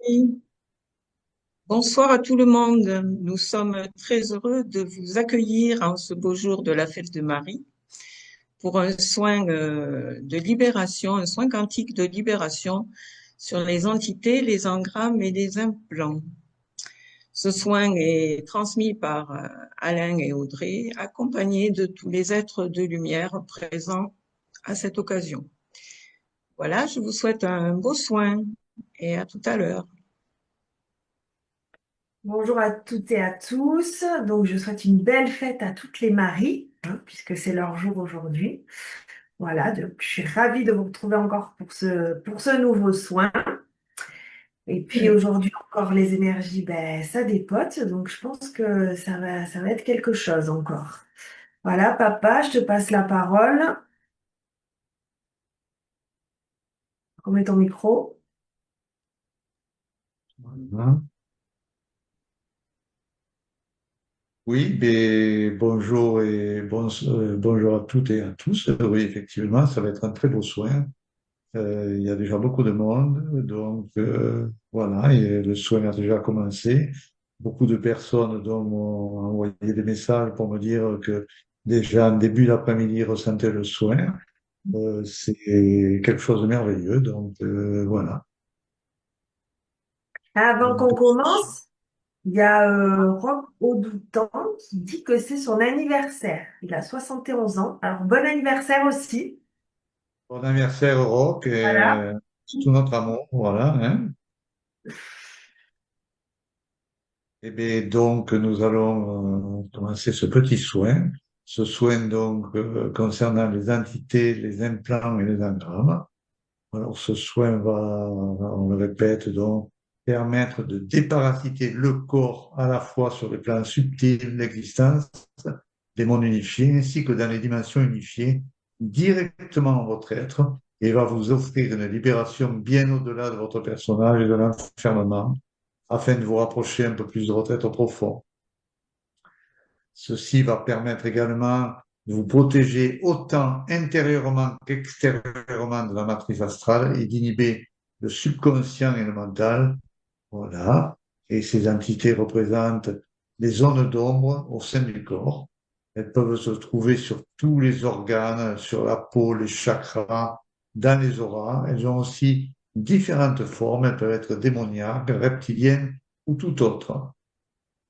Oui. Bonsoir à tout le monde. Nous sommes très heureux de vous accueillir en ce beau jour de la fête de Marie pour un soin de libération, un soin quantique de libération sur les entités, les engrammes et les implants. Ce soin est transmis par Alain et Audrey, accompagnés de tous les êtres de lumière présents à cette occasion. Voilà, je vous souhaite un beau soin et à tout à l'heure. Bonjour à toutes et à tous. Donc, je souhaite une belle fête à toutes les Maries, puisque c'est leur jour aujourd'hui. Voilà, donc je suis ravie de vous retrouver encore pour ce nouveau soin. Et puis aujourd'hui encore, les énergies, ben, ça dépote, donc je pense que ça va être quelque chose encore. Voilà, papa, je te passe la parole. Remets ton micro. Voilà. Oui, ben, bonjour bonjour à toutes et à tous. Oui, effectivement, ça va être un très beau soin. Il y a déjà beaucoup de monde, donc voilà, et le soin a déjà commencé. Beaucoup de personnes donc, m'ont envoyé des messages pour me dire que déjà en début d'après-midi, ils ressentaient le soin. C'est quelque chose de merveilleux, donc voilà. Avant Donc, qu'on commence, il y a Rob Audoutan qui dit que c'est son anniversaire. Il a 71 ans. Alors, bon anniversaire aussi. bon anniversaire, Rock, et Voilà. tout notre amour, voilà, hein. Eh bien, donc, nous allons commencer ce petit soin. Ce soin, donc, concernant les entités, les implants et les engrammes. Alors, ce soin va, on le répète, donc, permettre de déparasiter le corps à la fois sur les plans subtils de l'existence, des mondes unifiés, ainsi que dans les dimensions unifiées, directement en votre être, et va vous offrir une libération bien au-delà de votre personnage et de l'enfermement afin de vous rapprocher un peu plus de votre être profond. Ceci va permettre également de vous protéger autant intérieurement qu'extérieurement de la matrice astrale et d'inhiber le subconscient et le mental. Voilà. Et ces entités représentent les zones d'ombre au sein du corps. Elles peuvent se trouver sur tous les organes, sur la peau, les chakras, dans les auras. Elles ont aussi différentes formes. Elles peuvent être démoniaques, reptiliennes ou tout autre.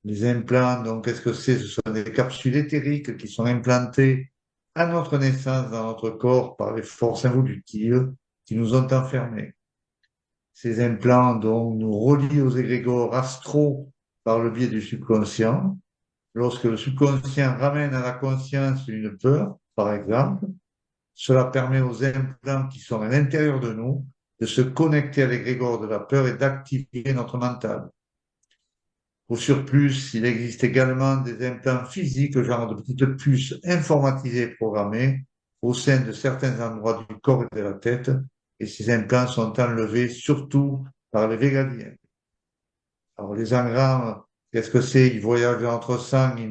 Les implants, donc, qu'est-ce que c'est? Ce sont des capsules éthériques qui sont implantées à notre naissance dans notre corps par les forces involutives qui nous ont enfermés. Ces implants, donc, nous relient aux égrégores astraux par le biais du subconscient. Lorsque le subconscient ramène à la conscience une peur, par exemple, cela permet aux implants qui sont à l'intérieur de nous de se connecter à l'égrégore de la peur et d'activer notre mental. Au surplus, il existe également des implants physiques, genre de petites puces informatisées et programmées au sein de certains endroits du corps et de la tête. Et ces implants sont enlevés surtout par les végaliens. Alors, les engrammes, qu'est-ce que c'est? Ils voyagent dans notre sang, ils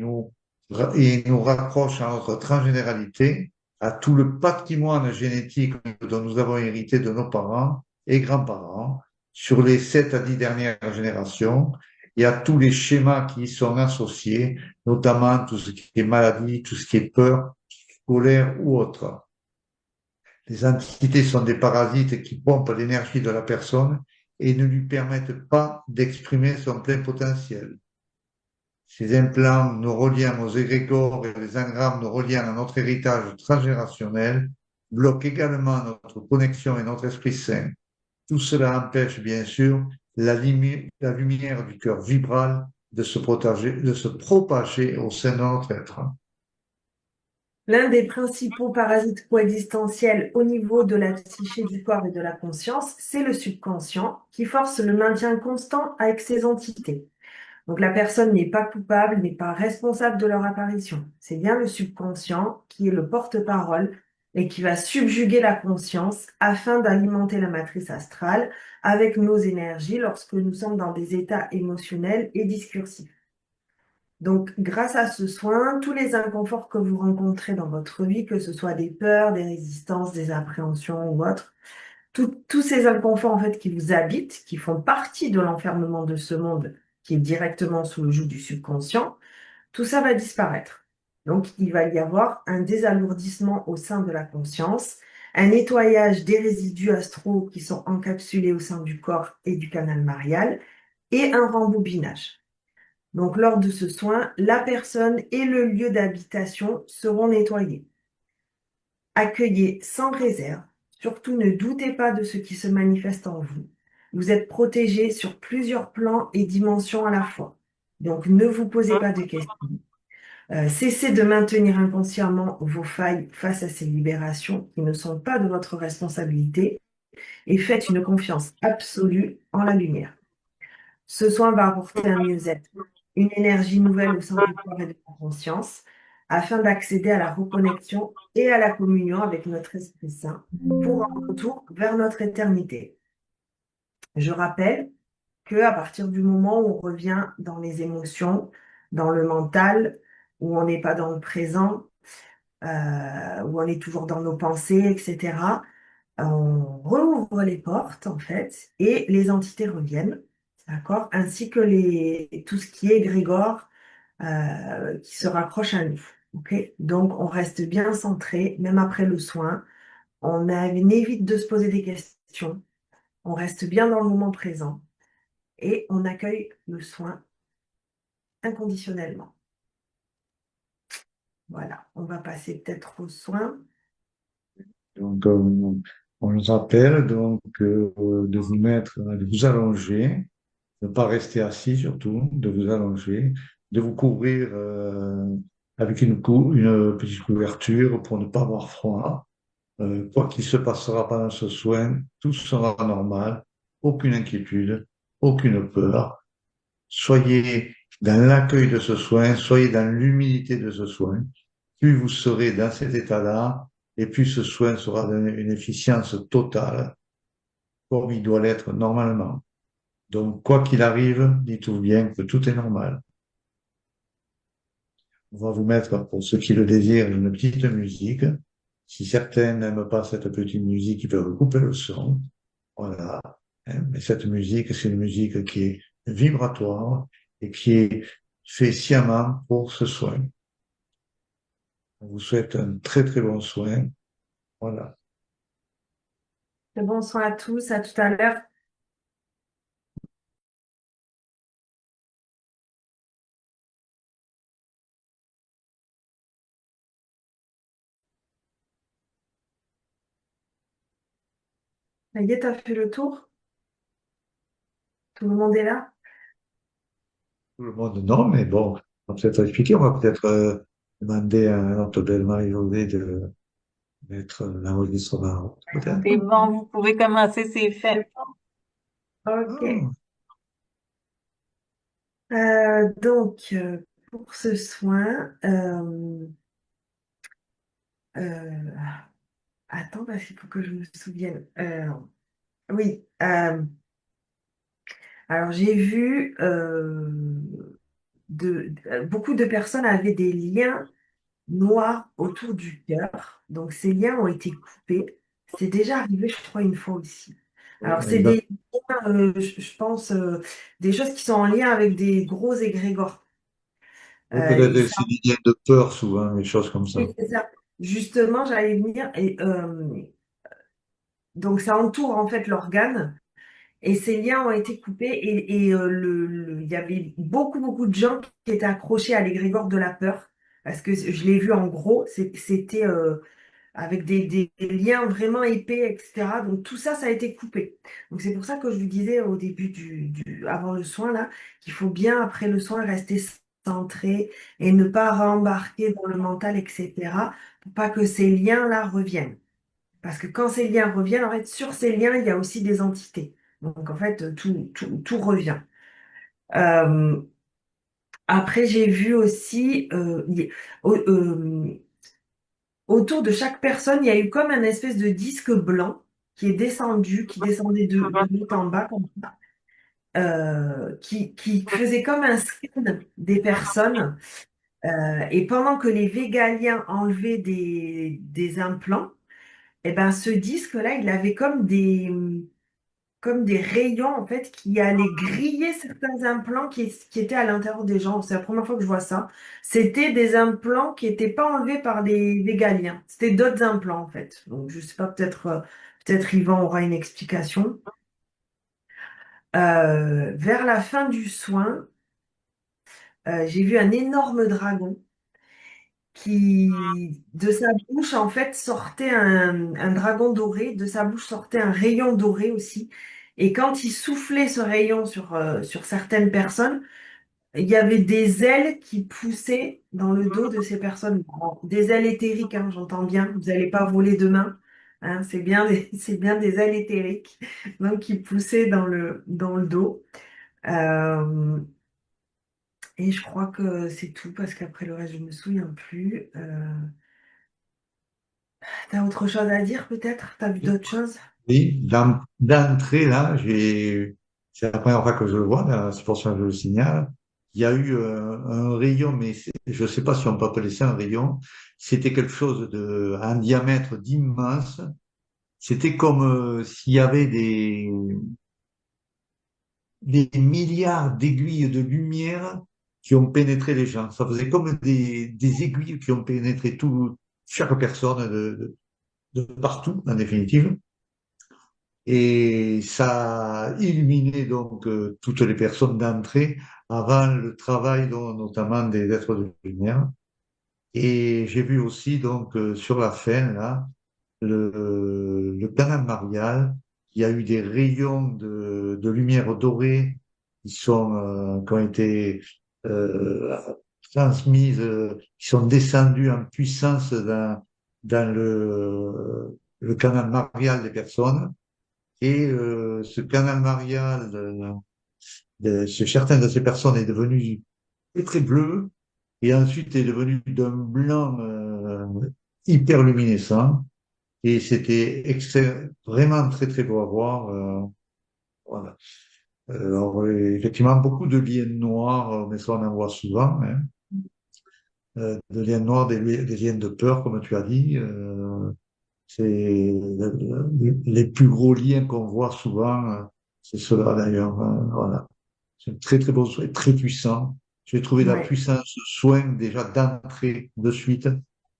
nous raccrochent à notre transgénéralité, à tout le patrimoine génétique dont nous avons hérité de nos parents et grands-parents sur les 7 à 10 dernières générations. Il y a tous les schémas qui y sont associés, notamment tout ce qui est maladie, tout ce qui est peur, colère ou autre. Les entités sont des parasites qui pompent l'énergie de la personne et ne lui permettent pas d'exprimer son plein potentiel. Ces implants nous reliant aux égrégores et les engrammes nous reliant à notre héritage transgénérationnel bloquent également notre connexion et notre esprit sain. Tout cela empêche bien sûr la lumière du cœur vibral de se propager au sein de notre être. L'un des principaux parasites coexistentiels au niveau de la psyché du corps et de la conscience, c'est le subconscient qui force le maintien constant avec ces entités. Donc la personne n'est pas coupable, n'est pas responsable de leur apparition. C'est bien le subconscient qui est le porte-parole et qui va subjuguer la conscience afin d'alimenter la matrice astrale avec nos énergies lorsque nous sommes dans des états émotionnels et discursifs. Donc, grâce à ce soin, tous les inconforts que vous rencontrez dans votre vie, que ce soit des peurs, des résistances, des appréhensions ou autres, Tous ces inconforts en fait qui vous habitent, qui font partie de l'enfermement de ce monde qui est directement sous le joug du subconscient, tout ça va disparaître. Donc, il va y avoir un désalourdissement au sein de la conscience, un nettoyage des résidus astraux qui sont encapsulés au sein du corps et du canal marial, et un rembobinage. Donc, lors de ce soin, la personne et le lieu d'habitation seront nettoyés. Accueillez sans réserve. Surtout, ne doutez pas de ce qui se manifeste en vous. Vous êtes protégé sur plusieurs plans et dimensions à la fois. Donc, ne vous posez pas de questions. Cessez de maintenir inconsciemment vos failles face à ces libérations qui ne sont pas de votre responsabilité et faites une confiance absolue en la lumière. Ce soin va apporter un mieux-être, une énergie nouvelle au sein du corps et de la conscience afin d'accéder à la reconnexion et à la communion avec notre Esprit Saint pour un retour vers notre éternité. Je rappelle qu'à partir du moment où on revient dans les émotions, dans le mental, où on n'est pas dans le présent, où on est toujours dans nos pensées, etc., on rouvre les portes, en fait, et les entités reviennent, d'accord? Ainsi que tout ce qui est égrégore qui se raccroche à nous. Ok. Donc, on reste bien centré, même après le soin. On évite de se poser des questions. On reste bien dans le moment présent et on accueille le soin inconditionnellement. Voilà, on va passer peut-être aux soins. Donc, on nous rappelle donc de vous mettre, de vous allonger, de ne pas rester assis surtout, de vous allonger, de vous couvrir avec une petite couverture pour ne pas avoir froid. Quoi qu'il se passera pendant ce soin, tout sera normal, aucune inquiétude, aucune peur. Soyez dans l'accueil de ce soin, soyez dans l'humilité de ce soin. Plus vous serez dans cet état-là, et plus ce soin sera d'une efficience totale, comme il doit l'être normalement. Donc, quoi qu'il arrive, dites-vous bien que tout est normal. On va vous mettre, pour ceux qui le désirent, une petite musique. Si certains n'aiment pas cette petite musique, ils peuvent couper le son. Voilà. Mais cette musique, c'est une musique qui est vibratoire et qui est faite sciemment pour ce soin. On vous souhaite un très très bon soin. Voilà. Bon soin à tous, à tout à l'heure. Ça y est, t'as fait le tour? Tout le monde est là? Tout le monde, non, mais bon, on va peut-être expliquer, on va peut-être demander à notre belle Marie-Josée de mettre l'enregistrement. Peut-être. C'est bon, vous pouvez commencer, c'est fait. Ok. Ah, Donc, pour ce soin, euh, attends, parce qu'il faut que je me souvienne. Oui, alors j'ai vu beaucoup de personnes avaient des liens noirs autour du cœur. Donc, ces liens ont été coupés. C'est déjà arrivé, je crois, une fois aussi. Alors, c'est exact. des liens, je pense, des choses qui sont en lien avec des gros égrégores. Ou Et peut-être ça, c'est des liens de peur souvent, des choses comme ça. oui, c'est ça. Justement, j'allais venir. Et, donc, ça entoure en fait l'organe. Et ces liens ont été coupés. Il y avait beaucoup de gens qui étaient accrochés à l'égrégore de la peur. Parce que je l'ai vu en gros. C'était. Avec des liens vraiment épais, etc. Donc tout ça, ça a été coupé. Donc c'est pour ça que je vous disais au début avant le soin, là, qu'il faut bien, après le soin, rester centré et ne pas rembarquer dans le mental, etc. pour pas que ces liens-là reviennent. Parce que quand ces liens reviennent, en fait, sur ces liens, il y a aussi des entités. Donc en fait, tout revient. Euh, Après, j'ai vu aussi, autour de chaque personne, il y a eu comme un espèce de disque blanc qui est descendu, qui descendait de haut en bas, comme ça, qui faisait comme un scan des personnes. Et pendant que les végaliens enlevaient des implants, Et ben ce disque-là, il avait comme des rayons en fait qui allaient griller certains implants qui étaient à l'intérieur des gens. C'est la première fois que je vois ça. C'était des implants qui n'étaient pas enlevés par des Galiens. C'était d'autres implants en fait. Donc je sais pas, peut-être Yvan aura une explication. Vers la fin du soin, j'ai vu un énorme dragon qui, de sa bouche, en fait, sortait un dragon doré, de sa bouche sortait un rayon doré aussi. Et quand il soufflait ce rayon sur certaines personnes, il y avait des ailes qui poussaient dans le dos de ces personnes. Bon, des ailes éthériques, hein, j'entends bien, vous n'allez pas voler demain. Hein, c'est bien des ailes éthériques donc, qui poussaient dans le dos. Euh, et je crois que c'est tout parce qu'après le reste, je me souviens plus. T'as autre chose à dire peut-être? T'as vu d'autres choses? Oui, d'entrée, là, c'est la première fois que je le vois, là, c'est pour ça que je le signale. Il y a eu un rayon, mais je ne sais pas si on peut appeler ça un rayon. C'était quelque chose un diamètre d'immense. C'était comme s'il y avait des milliards d'aiguilles de lumière qui ont pénétré les gens. Ça faisait comme des aiguilles qui ont pénétré chaque personne de partout, en définitive. Et ça a illuminé donc toutes les personnes d'entrée avant le travail notamment des êtres de lumière. Et j'ai vu aussi donc sur la fin là le canal Marial. Il y a eu des rayons de lumière dorée qui ont été euh, transmises, qui sont descendus en puissance dans le canal Marial des personnes. Et ce canal marial chez certaines de ces personnes est devenu très, très bleu et ensuite est devenu d'un blanc hyper luminescent. Et c'était vraiment très, très beau à voir. Voilà. Alors, effectivement, beaucoup de liens noirs, mais ça, on en voit souvent. Hein. De liens noirs, des liens de peur, comme tu as dit. C'est les plus gros liens qu'on voit souvent, c'est cela d'ailleurs. Voilà. C'est un très très beau soin, très puissant. J'ai trouvé la Ouais. puissance soin déjà d'entrée de suite,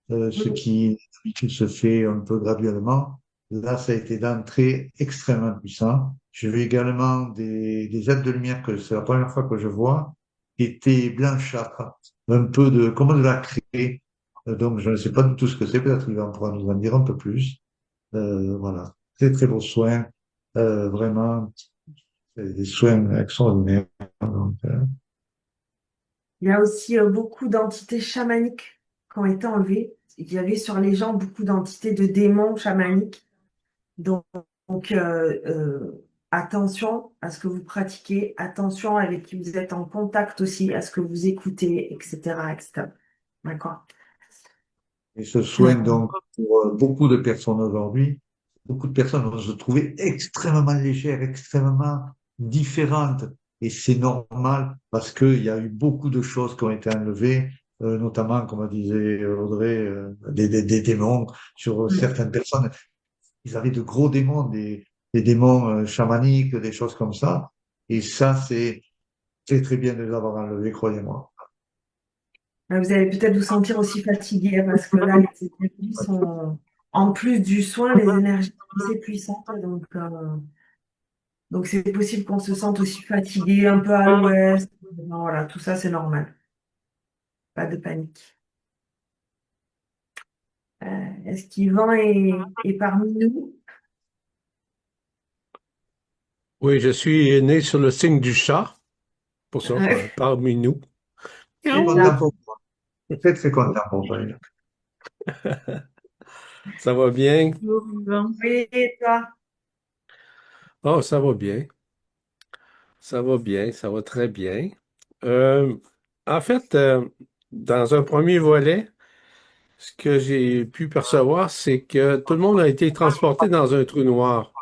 ce qui d'habitude se fait un peu graduellement. Là, ça a été d'entrée extrêmement puissant. J'ai vu également des aides de lumière que c'est la première fois que je vois, qui étaient blanchâtres, un peu comme de la craie. Donc, je ne sais pas du tout ce que c'est. Peut-être qu'il va pouvoir nous en dire un peu plus. Voilà. Très, très beaux soins. Vraiment, c'est des soins extraordinaires. Donc, Il y a aussi beaucoup d'entités chamaniques qui ont été enlevées. Il y avait sur les gens beaucoup d'entités de démons chamaniques. Donc, attention à ce que vous pratiquez, attention avec qui vous êtes en contact aussi, à ce que vous écoutez, etc., etc. D'accord? et ce soin, Euh, donc, pour beaucoup de personnes aujourd'hui, beaucoup de personnes vont se trouver extrêmement légères, extrêmement différentes. Et c'est normal parce qu'il y a eu beaucoup de choses qui ont été enlevées, notamment, comme disait Audrey, des démons sur certaines personnes. Ils avaient de gros démons, des démons chamaniques, des choses comme ça. Et ça, c'est très, très bien de les avoir enlevés, croyez-moi. Vous allez peut-être vous sentir aussi fatigué hein, parce que là, les énergies sont, en plus du soin, les énergies sont assez puissantes. Donc c'est possible qu'on se sente aussi fatigué, un peu à l'ouest. Voilà, tout ça, c'est normal. Pas de panique. Est-ce qu'Yvan est parmi nous? Oui, je suis né sur le signe du chat, pour ça, parmi nous. Très Miaou! content pour toi. Très, très content pour toi. Ça va bien? Bonjour, Yvan. Oui, et toi? Oh, ça va bien. Ça va bien, ça va très bien. Euh, en fait, dans un premier volet, ce que j'ai pu percevoir, c'est que tout le monde a été transporté dans un trou noir.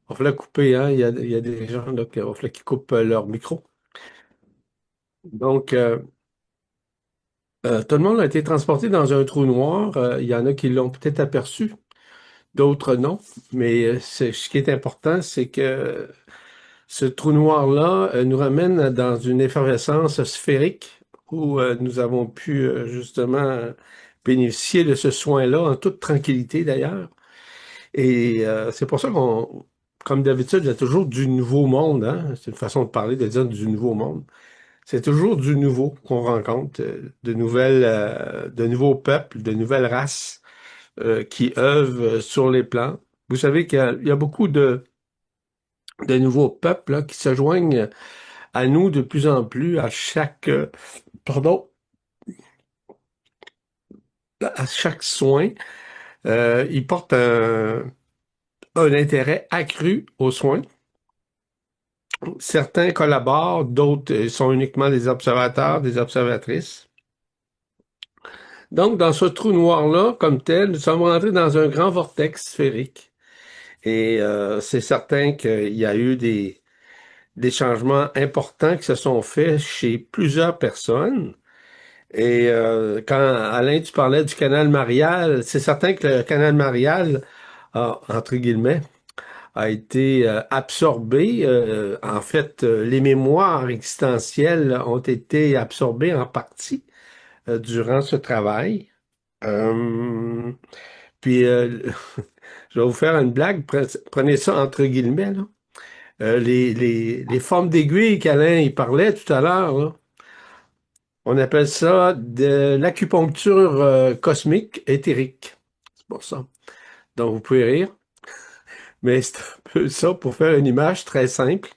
On va la couper, hein? Il y a des gens là, qui coupent leur micro. Donc, tout le monde a été transporté dans un trou noir. Il y en a qui l'ont peut-être aperçu. d'autres non. Mais ce qui est important, c'est que ce trou noir-là nous ramène dans une effervescence sphérique où nous avons pu justement bénéficier de ce soin-là en toute tranquillité d'ailleurs. Et c'est pour ça qu'on, comme d'habitude, il y a toujours du nouveau monde, hein? C'est une façon de parler, de dire du nouveau monde. C'est toujours du nouveau qu'on rencontre, de nouveaux peuples, de nouvelles races qui œuvrent sur les plans. Vous savez qu'il y a beaucoup de nouveaux peuples là, qui se joignent à nous de plus en plus pardon, à chaque soin. Ils portent un intérêt accru aux soins. Certains collaborent, d'autres sont uniquement des observateurs, des observatrices. Donc, dans ce trou noir-là, comme tel, nous sommes rentrés dans un grand vortex sphérique. Et c'est certain qu'il y a eu des changements importants qui se sont faits chez plusieurs personnes. Et quand Alain, tu parlais du canal Marial, c'est certain que le canal Marial a, entre guillemets, a été absorbé. En fait, les mémoires existentielles ont été absorbées en partie durant ce travail. Euh, puis, je vais vous faire une blague. Prenez ça entre guillemets, là. Les formes d'aiguilles qu'Alain il parlait tout à l'heure, là, on appelle ça de l'acupuncture cosmique éthérique. C'est pour ça. Donc, vous pouvez rire, mais c'est un peu ça pour faire une image très simple.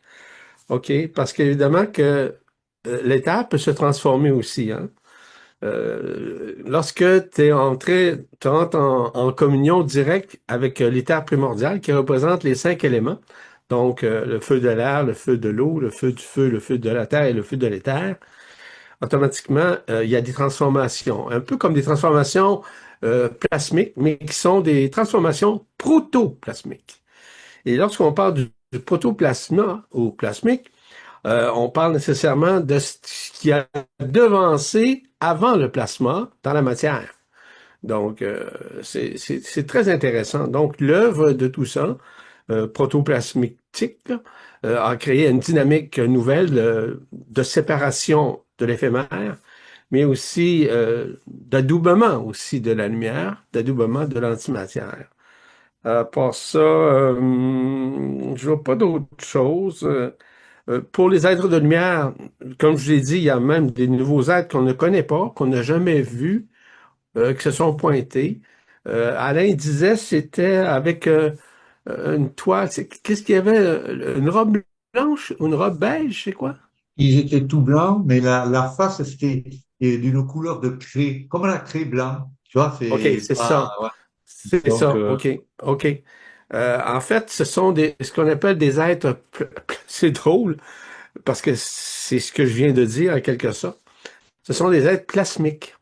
OK? Parce qu'évidemment que l'éther peut se transformer aussi, hein. Lorsque tu entres en communion directe avec l'éther primordial qui représente les 5 éléments, donc le feu de l'air, le feu de l'eau, le feu, le feu de la terre et le feu de l'éther, automatiquement, il y a des transformations, un peu comme des transformations plasmiques, mais qui sont des transformations protoplasmiques. Et lorsqu'on parle du protoplasma ou plasmique, on parle nécessairement de ce qui a devancé avant le plasma dans la matière. Donc, c'est très intéressant. Donc, l'œuvre de tout ça, protoplasmique, a créé une dynamique nouvelle de séparation de l'éphémère, mais aussi d'adoubement aussi de la lumière, d'adoubement de l'antimatière. Pour ça, je vois pas d'autre chose. Pour les êtres de lumière, comme je l'ai dit, il y a même des nouveaux êtres qu'on ne connaît pas, qu'on n'a jamais vus, qui se sont pointés. Alain disait c'était avec une toile. Qu'est-ce qu'il y avait? Une robe blanche ou une robe beige, c'est quoi? Ils étaient tout blancs, mais la face, c'était d'une couleur de craie, comme la craie blanc. Tu vois, OK, c'est c'est pas, ça. ouais. C'est Donc, ça. OK. OK. En fait, ce sont ce qu'on appelle des êtres, c'est drôle, parce que c'est ce que je viens de dire en quelque sorte. Ce sont des êtres plasmiques,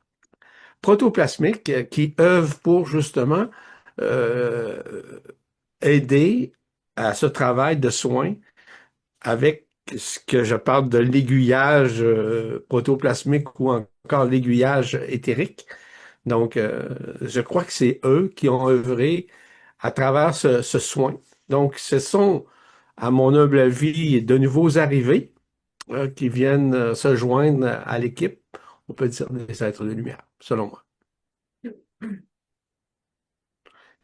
protoplasmiques, qui œuvrent pour justement euh, aider à ce travail de soins avec ce que je parle de l'aiguillage protoplasmique ou encore l'aiguillage éthérique. Donc, je crois que c'est eux qui ont œuvré à travers ce soin. Donc, ce sont, à mon humble avis, de nouveaux arrivés qui viennent se joindre à l'équipe, on peut dire des êtres de lumière, selon moi.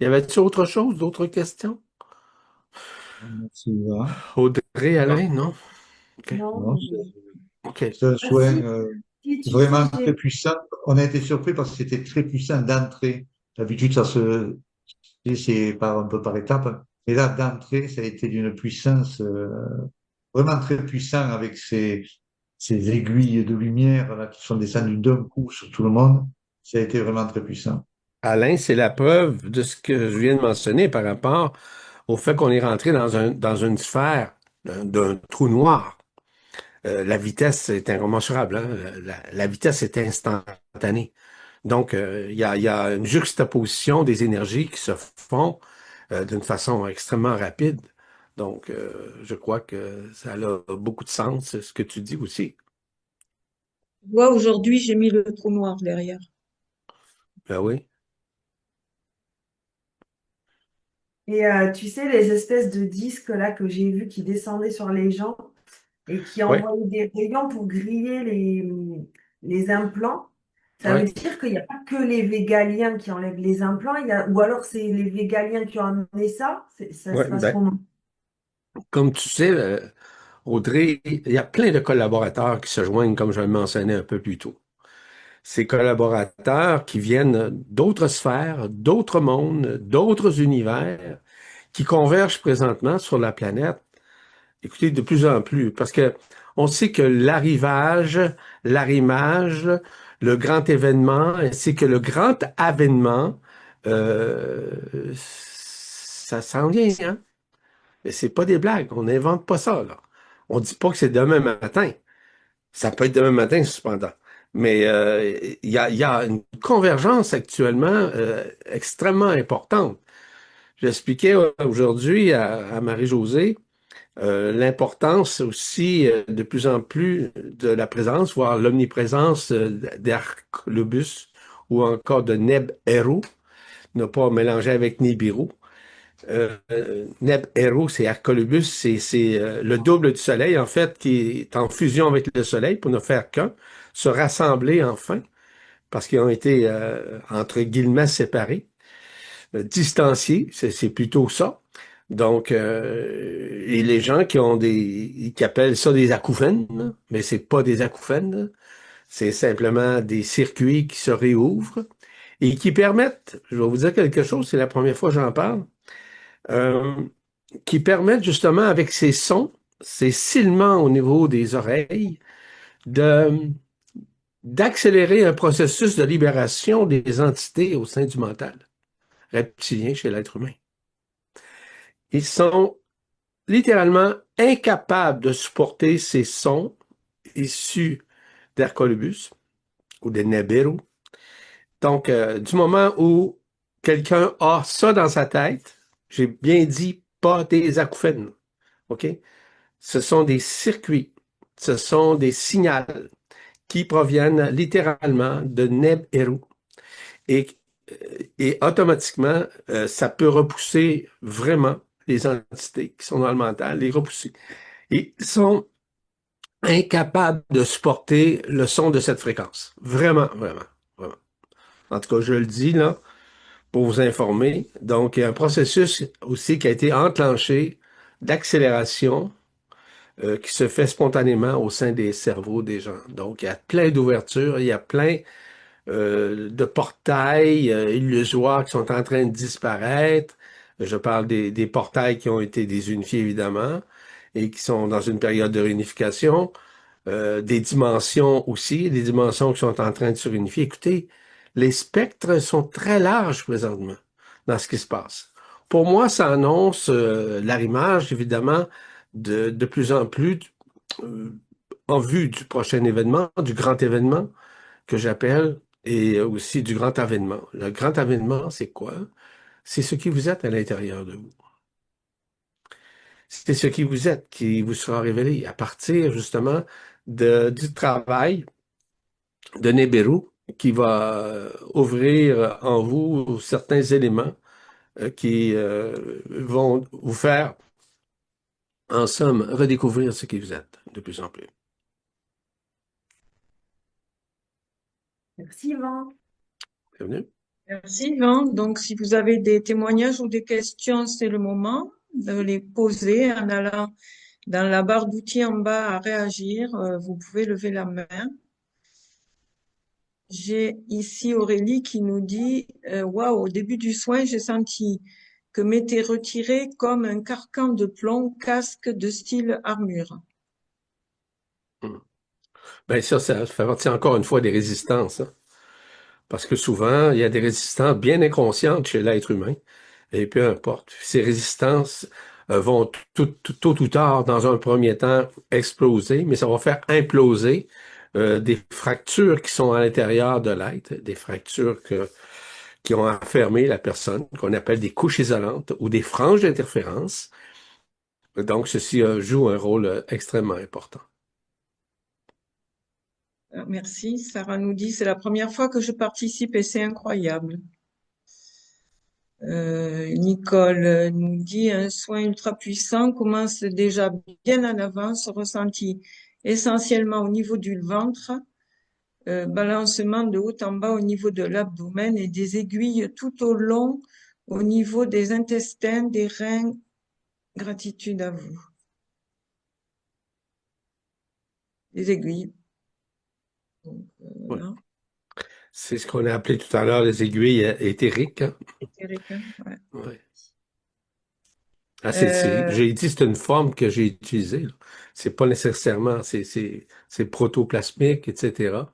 Y avait-il autre chose, d'autres questions? merci, là. Audrey, Alain, non? OK. Non, Non, OK. c'est un ah, soin si, tu sais, vraiment très puissant. On a été surpris parce que c'était très puissant d'entrée. D'habitude, c'est un peu par étapes. Et là, d'entrée, ça a été d'une puissance vraiment très puissant avec ces aiguilles de lumière là, qui sont descendues d'un coup sur tout le monde. Ça a été vraiment très puissant. Alain, c'est la preuve de ce que je viens de mentionner par rapport au fait qu'on est rentré dans une sphère d'un trou noir. La vitesse est incommensurable, hein. La vitesse est instantanée. Donc, il y a une juxtaposition des énergies qui se font d'une façon extrêmement rapide. Donc, je crois que ça a beaucoup de sens, ce que tu dis aussi. Moi, aujourd'hui, j'ai mis le trou noir derrière. Ben oui. Et tu sais, les espèces de disques là que j'ai vus qui descendaient sur les gens et qui Ouais, envoyaient des rayons pour griller les implants, ça veut ouais, dire qu'il n'y a pas que les végaliens qui enlèvent les implants, ou alors c'est les végaliens qui ont amené ça, ça se ouais. passe comment? Comme tu sais, Audrey, il y a plein de collaborateurs qui se joignent, comme je le mentionnais un peu plus tôt. Ces collaborateurs qui viennent d'autres sphères, d'autres mondes, d'autres univers, qui convergent présentement sur la planète. Écoutez, de plus en plus, parce que on sait que l'arrivage, l'arrimage, le grand événement, ainsi que le grand avènement, euh, ça s'en vient, hein? Mais c'est pas des blagues, on n'invente pas ça, là. On dit pas que c'est demain matin. Ça peut être demain matin, cependant. Mais il y a une convergence actuellement extrêmement importante. J'expliquais aujourd'hui à Marie-Josée l'importance aussi de plus en plus de la présence, voire l'omniprésence d'Arculubus ou encore de Neb-Eru, ne pas mélanger avec Nibiru. Neb-Eru, c'est Arculubus, c'est le double du Soleil, en fait, qui est en fusion avec le Soleil pour ne faire qu'un, se rassembler enfin, parce qu'ils ont été, entre guillemets, séparés, distanciés, c'est plutôt ça. Donc, et les gens qui appellent ça des acouphènes, là, mais c'est pas des acouphènes, c'est simplement des circuits qui se réouvrent et qui permettent, je vais vous dire quelque chose, c'est la première fois que j'en parle, euh, qui permettent justement avec ces sons, ces silements au niveau des oreilles, de d'accélérer un processus de libération des entités au sein du mental reptilien chez l'être humain. Ils sont littéralement incapables de supporter ces sons issus d'Hercolubus ou de Nibiru. Donc, du moment où quelqu'un a ça dans sa tête, j'ai bien dit pas des acouphènes, OK? Ce sont des circuits, ce sont des signaux qui proviennent littéralement de Neb-Eru. Et, et automatiquement, ça peut repousser vraiment les entités qui sont dans le mental, les repousser. Et ils sont incapables de supporter le son de cette fréquence. Vraiment, vraiment, vraiment. En tout cas, je le dis là pour vous informer. Donc, il y a un processus aussi qui a été enclenché d'accélération qui se fait spontanément au sein des cerveaux des gens. Donc, il y a plein d'ouvertures, il y a plein de portails illusoires qui sont en train de disparaître. Je parle des portails qui ont été désunifiés, évidemment, et qui sont dans une période de réunification. Des dimensions aussi, des dimensions qui sont en train de se réunifier. Écoutez, les spectres sont très larges présentement dans ce qui se passe. Pour moi, ça annonce l'arrimage, évidemment, de plus en plus euh, en vue du prochain événement, du grand événement que j'appelle, et aussi du grand avènement. Le grand avènement, c'est quoi? C'est ce qui vous êtes à l'intérieur de vous. C'est ce qui vous êtes qui vous sera révélé à partir justement du travail de Nibiru qui va ouvrir en vous certains éléments qui vont vous faire, en somme, redécouvrir ce qui vous êtes de plus en plus. Merci Yvan. Bienvenue. Merci, Yvan. Donc, si vous avez des témoignages ou des questions, c'est le moment de les poser en allant dans la barre d'outils en bas à réagir. Vous pouvez lever la main. J'ai ici Aurélie qui nous dit, waouh, au début du soin, j'ai senti que m'était retiré comme un carcan de plomb, casque de style armure. Ben ça fait partie encore une fois des résistances, hein. Parce que souvent, il y a des résistances bien inconscientes chez l'être humain. Et peu importe. Ces résistances vont tôt ou tard, dans un premier temps, exploser, mais ça va faire imploser des fractures qui sont à l'intérieur de l'être, des fractures qui ont enfermé la personne, qu'on appelle des couches isolantes ou des franges d'interférence. Donc, ceci joue un rôle extrêmement important. Merci. Sarah nous dit, c'est la première fois que je participe et c'est incroyable. Nicole nous dit un soin ultra puissant commence déjà bien en avance, ressenti essentiellement au niveau du ventre, balancement de haut en bas au niveau de l'abdomen et des aiguilles tout au long au niveau des intestins, des reins. Gratitude à vous. Des aiguilles. Donc, Ouais. voilà. C'est ce qu'on a appelé tout à l'heure les aiguilles éthériques, hein. Éthérique, hein, ouais. Ouais. Ah, Euh, j'ai dit c'est une forme que j'ai utilisée, là. C'est pas nécessairement, c'est protoplasmique, etc.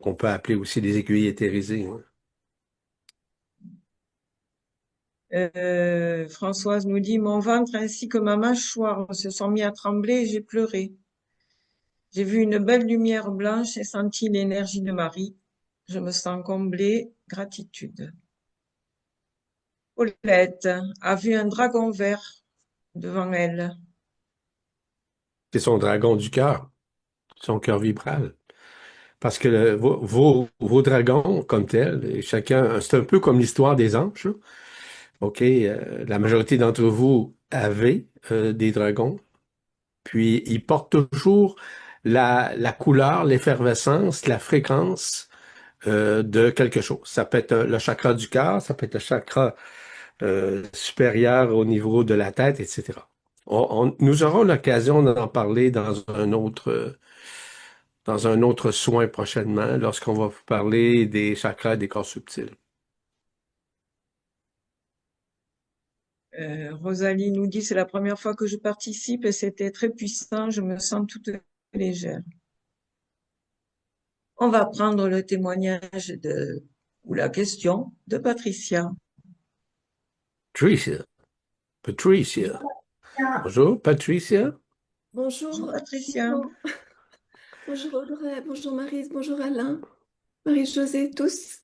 Qu'on peut appeler aussi des aiguilles éthérisées, hein. Françoise nous dit, mon ventre ainsi que ma mâchoire se sont mis à trembler et j'ai pleuré. J'ai vu une belle lumière blanche et senti l'énergie de Marie. Je me sens comblée. Gratitude. Paulette a vu un dragon vert devant elle. C'est son dragon du cœur, son cœur vibral. Parce que vos dragons, comme tels, et chacun, c'est un peu comme l'histoire des anges, là. OK, la majorité d'entre vous avez des dragons, puis ils portent toujours la couleur, l'effervescence, la fréquence de quelque chose. Ça peut être le chakra du cœur, ça peut être le chakra supérieur au niveau de la tête, etc. Nous aurons l'occasion d'en parler dans un autre soin prochainement, lorsqu'on va vous parler des chakras et des corps subtils. Rosalie nous dit, c'est la première fois que je participe et c'était très puissant. Je me sens toute légère. On va prendre le témoignage ou la question de Patricia. Patricia. Patricia. Bien. Bonjour, Patricia. Bonjour Bonjour, Patricia. bonjour, bonjour Audrey, bonjour Maryse, bonjour Alain, Marie-Josée, tous.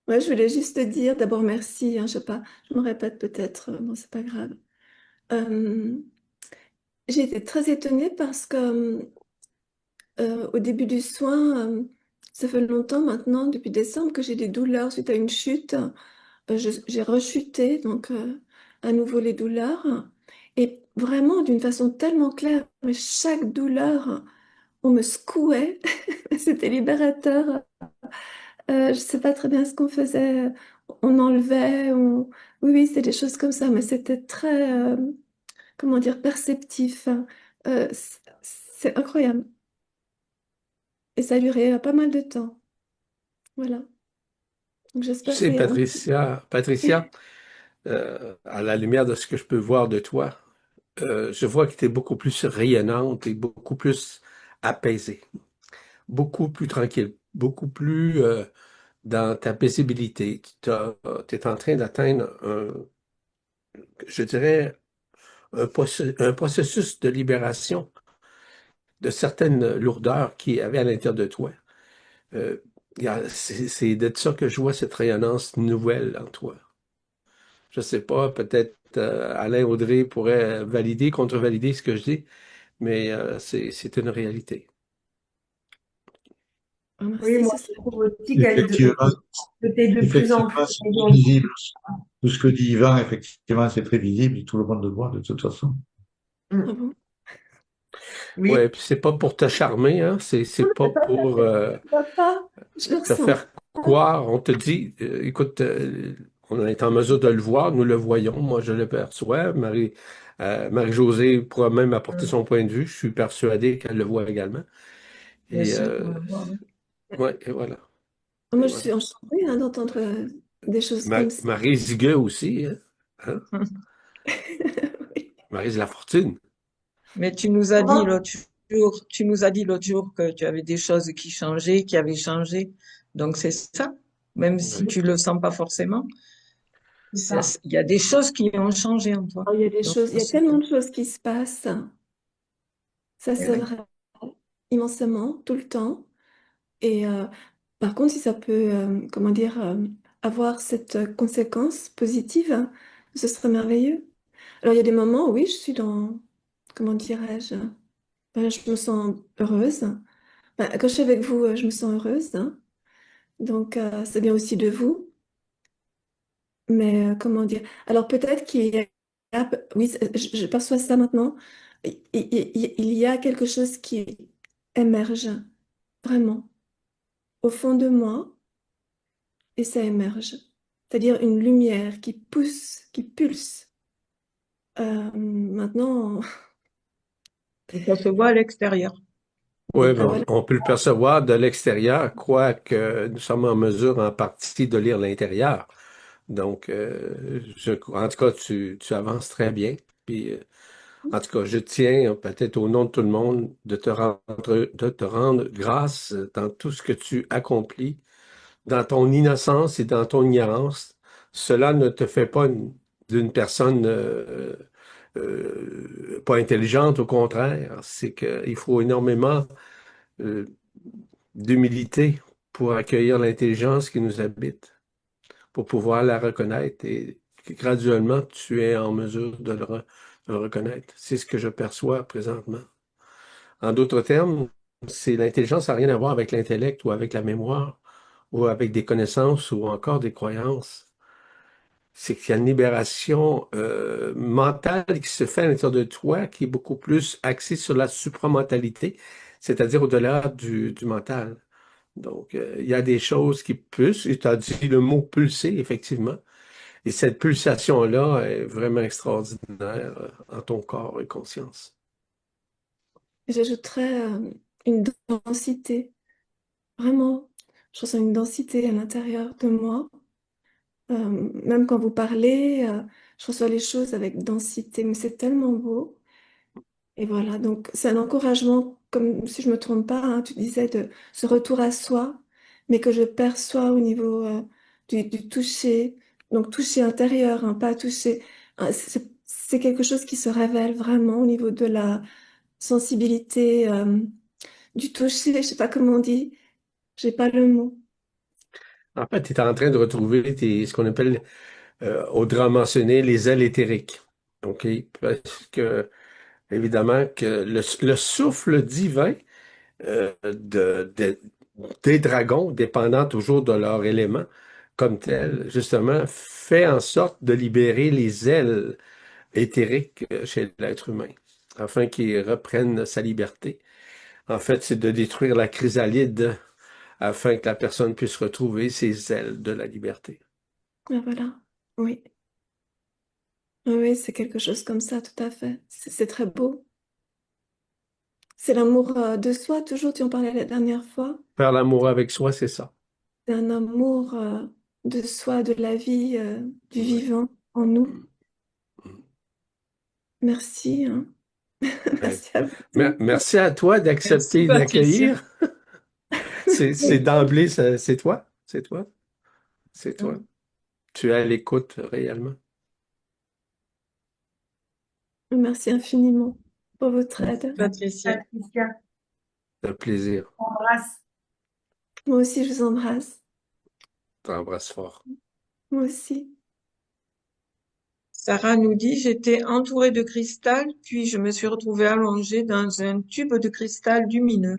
Ouais, je voulais juste te dire d'abord merci, hein, je sais pas, je me répète peut-être, bon, c'est pas grave. Euh, j'ai été très étonnée parce que au début du soin, ça fait longtemps maintenant, depuis décembre, que j'ai des douleurs suite à une chute. J'ai rechuté, donc à nouveau les douleurs. Et vraiment d'une façon tellement claire, mais chaque douleur, on me secouait, c'était libérateur. Je ne sais pas très bien ce qu'on faisait, on enlevait, oui, oui, c'est des choses comme ça, mais c'était très, comment dire, perceptif. C'est incroyable. Et ça a duré pas mal de temps. Voilà. Donc Tu j'espère sais, rien. Patricia, à la lumière de ce que je peux voir de toi, je vois que tu es beaucoup plus rayonnante et beaucoup plus apaisée, beaucoup plus tranquille, beaucoup plus dans ta paisibilité. Tu es en train d'atteindre, je dirais, un processus de libération de certaines lourdeurs qui avaient à l'intérieur de toi. Euh, c'est de ça que je vois cette rayonnance nouvelle en toi. Je sais pas, peut-être Alain Audrey pourrait valider, contrevalider ce que je dis, mais c'est une réalité. Oh, Oui, merci, moi, ce je serait... trouve aussi Effectivement, que t'es de plus en plus effectivement, c'est très rayonnant. visible. Tout ce que dit Yvan, effectivement, c'est très visible, tout le monde le voit de toute façon. Ah Mm. bon? Oui, Ouais, puis c'est pas pour te charmer, hein, c'est Non, pas c'est pas ça, pour je vois pas, je le te ressens. faire croire. On te dit, écoute, on est en mesure de le voir, nous le voyons, moi je le perçois. Marie-Josée pourra même apporter Mm. son point de vue. Je suis persuadé qu'elle le voit également. Bien Et sûr qu'on le voit, oui. ouais, et voilà. Et Moi, je voilà. suis enchantée hein, d'entendre des choses comme ça. Marie Zigueux aussi, hein? Hein? Oui. Maryse Lafortune. Mais tu nous as dit l'autre jour que tu avais des choses qui changeaient, qui avaient changé. Donc c'est ça, même si Ouais. tu le sens pas forcément, c'est ça. il y a des choses qui ont changé en toi. Oh, il y a des Donc choses, il y a c'est tellement de choses qui se passent. Ça, eh c'est oui. vrai, immensément, tout le temps. Et par contre, si ça peut, comment dire, avoir cette conséquence positive, ce serait merveilleux. Alors, il y a des moments où, oui, je suis dans, comment dirais-je, je me sens heureuse. Quand je suis avec vous, je me sens heureuse, hein. Donc, c'est bien aussi de vous. Mais comment dire? Alors peut-être qu'il y a, oui, je perçois ça maintenant. Il y a quelque chose qui émerge vraiment au fond de moi et ça émerge. C'est-à-dire une lumière qui pousse, qui pulse. Maintenant, Et ça se voit à l'extérieur. Oui, mais voilà. on peut le percevoir de l'extérieur, quoique nous sommes en mesure en partie de lire l'intérieur. Donc, en tout cas, tu avances très bien. Puis, en tout cas, je tiens, peut-être au nom de tout le monde, de te rendre grâce dans tout ce que tu accomplis, dans ton innocence et dans ton ignorance. Cela ne te fait pas d'une personne pas intelligente, au contraire. C'est qu'il faut énormément euh, d'humilité pour accueillir l'intelligence qui nous habite, pour pouvoir la reconnaître et graduellement, tu es en mesure de le reconnaître. C'est ce que je perçois présentement. En d'autres termes, c'est l'intelligence n'a rien à voir avec l'intellect ou avec la mémoire ou avec des connaissances ou encore des croyances. C'est qu'il y a une libération mentale qui se fait à l'intérieur de toi qui est beaucoup plus axée sur la supramentalité, c'est-à-dire au-delà du mental. Donc, il y a des choses qui pulsent, et tu as dit le mot pulser, effectivement. Et cette pulsation-là est vraiment extraordinaire en ton corps et conscience. J'ajouterais une densité. Vraiment, je ressens une densité à l'intérieur de moi. Même quand vous parlez, je reçois les choses avec densité, mais c'est tellement beau. Et voilà, donc c'est un encouragement, comme si je me trompe pas, hein, tu disais de ce retour à soi, mais que je perçois au niveau du toucher, donc toucher intérieur, hein, pas toucher. C'est quelque chose qui se révèle vraiment au niveau de la sensibilité, du toucher, je sais pas comment on dit, j'ai pas le mot. En fait, tu es en train de retrouver ce qu'on appelle, au drame mentionné, les ailes éthériques. OK? Parce que, évidemment, que le souffle divin des dragons, dépendant toujours de leur élément comme tel, justement, fait en sorte de libérer les ailes éthériques chez l'être humain, afin qu'il reprenne sa liberté. En fait, c'est de détruire la chrysalide afin que la personne puisse retrouver ses ailes de la liberté. Ah, voilà, oui. Oui, oui, c'est quelque chose comme ça, tout à fait. C'est très beau. C'est l'amour de soi, toujours, tu en parlais la dernière fois. Faire l'amour avec soi, c'est ça. C'est un amour de soi, de la vie, du Ouais. vivant en nous. Mm. Mm. Merci, hein. Ben, Merci à vous tous. merci à toi Merci, d'accepter Patricia. d'accueillir. C'est d'emblée, c'est toi. C'est toi. C'est toi. Tu es à l'écoute réellement. Merci infiniment pour votre Merci, aide. Patricia. Patricia, Un plaisir. on embrasse. Moi aussi, je vous embrasse. T'embrasse fort. Moi aussi. Sarah nous dit, j'étais entourée de cristal, puis je me suis retrouvée allongée dans un tube de cristal lumineux.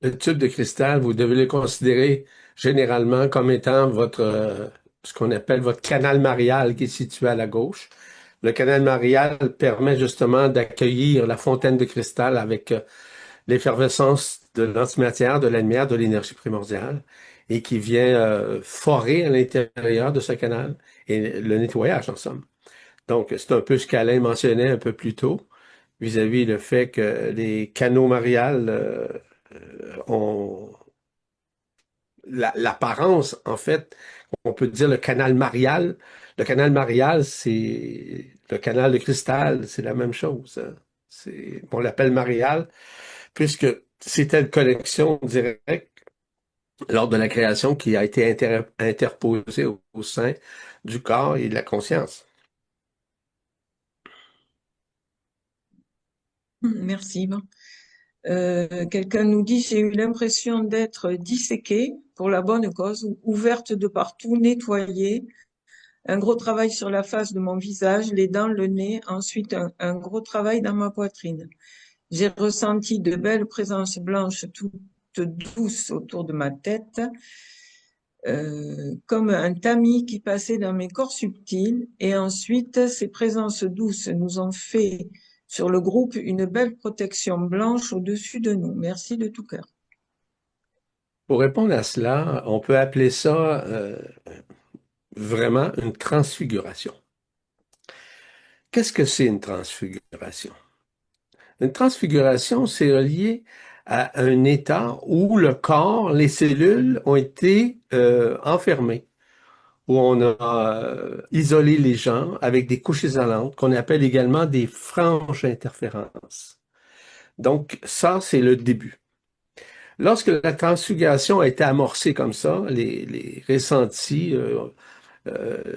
Le tube de cristal, vous devez le considérer généralement comme étant ce qu'on appelle votre canal marial qui est situé à la gauche. Le canal marial permet justement d'accueillir la fontaine de cristal avec l'effervescence de l'antimatière, de la lumière, de l'énergie primordiale et qui vient forer à l'intérieur de ce canal et le nettoyage en somme. Donc, c'est un peu ce qu'Alain mentionnait un peu plus tôt vis-à-vis le fait que les canaux mariales ont l'apparence, en fait, on peut dire le canal marial. Le canal marial, c'est le canal de cristal, c'est la même chose, hein. On l'appelle marial, puisque c'était une connexion directe lors de la création qui a été interposée au sein du corps et de la conscience. Merci. Bon. Quelqu'un nous dit, j'ai eu l'impression d'être disséquée pour la bonne cause, ouverte de partout, nettoyée. Un gros travail sur la face de mon visage, les dents, le nez, ensuite un gros travail dans ma poitrine. J'ai ressenti de belles présences blanches toutes douces autour de ma tête. comme un tamis qui passait dans mes corps subtils, et ensuite ces présences douces nous ont fait sur le groupe une belle protection blanche au-dessus de nous. Merci de tout cœur. Pour répondre à cela, on peut appeler ça vraiment une transfiguration. Qu'est-ce que c'est une transfiguration? Une transfiguration, c'est relié à un état où le corps, les cellules ont été enfermées, où on a isolé les gens avec des couches isolantes qu'on appelle également des franges interférences. Donc ça, c'est le début. Lorsque la transfiguration a été amorcée comme ça, les ressentis,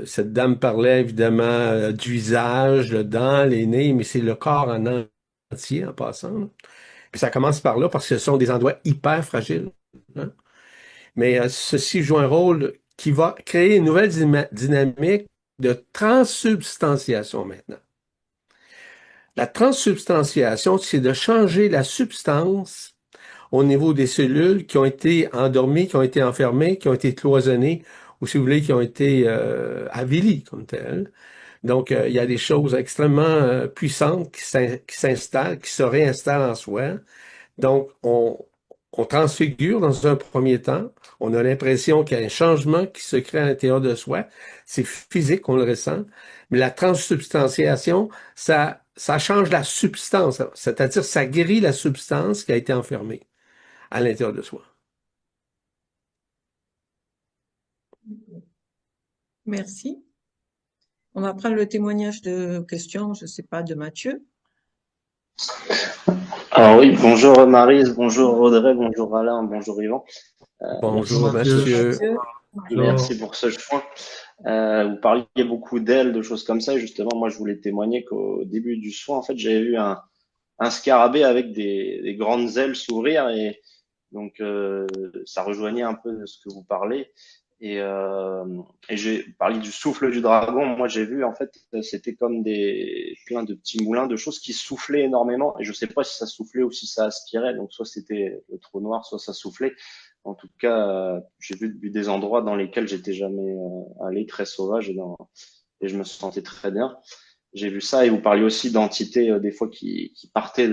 cette dame parlait évidemment du visage, le dents, les nez, mais c'est le corps en entier en passant, là. Puis ça commence par là parce que ce sont des endroits hyper fragiles, hein. Mais ceci joue un rôle qui va créer une nouvelle dynamique de transsubstantiation maintenant. La transsubstantiation, c'est de changer la substance au niveau des cellules qui ont été endormies, qui ont été enfermées, qui ont été cloisonnées, ou si vous voulez, qui ont été avilies comme telles. Donc, il y a des choses extrêmement puissantes qui s'installent, qui se réinstallent en soi. Donc, on transfigure dans un premier temps. On a l'impression qu'il y a un changement qui se crée à l'intérieur de soi. C'est physique, on le ressent. Mais la transsubstantiation, ça change la substance. C'est-à-dire, ça guérit la substance qui a été enfermée à l'intérieur de soi. Merci. On va prendre le témoignage de question, je ne sais pas, de Mathieu. Alors oui, bonjour Maryse, bonjour Audrey, bonjour Alain, bonjour Yvan. Bonjour Merci. Mathieu. Merci pour ce choix. Vous parliez beaucoup d'ailes, de choses comme ça. Et justement, moi, je voulais témoigner qu'au début du soin, en fait, j'avais vu un scarabée avec des grandes ailes s'ouvrir. Et donc, ça rejoignait un peu de ce que vous parlez. Et j'ai parlé du souffle du dragon. Moi, j'ai vu, en fait, c'était comme plein de petits moulins de choses qui soufflaient énormément. Et je sais pas si ça soufflait ou si ça aspirait. Donc, soit c'était le trou noir, soit ça soufflait. En tout cas, j'ai vu des endroits dans lesquels j'étais jamais allé, très sauvage, et je me sentais très bien. J'ai vu ça, et vous parliez aussi d'entités des fois qui partaient,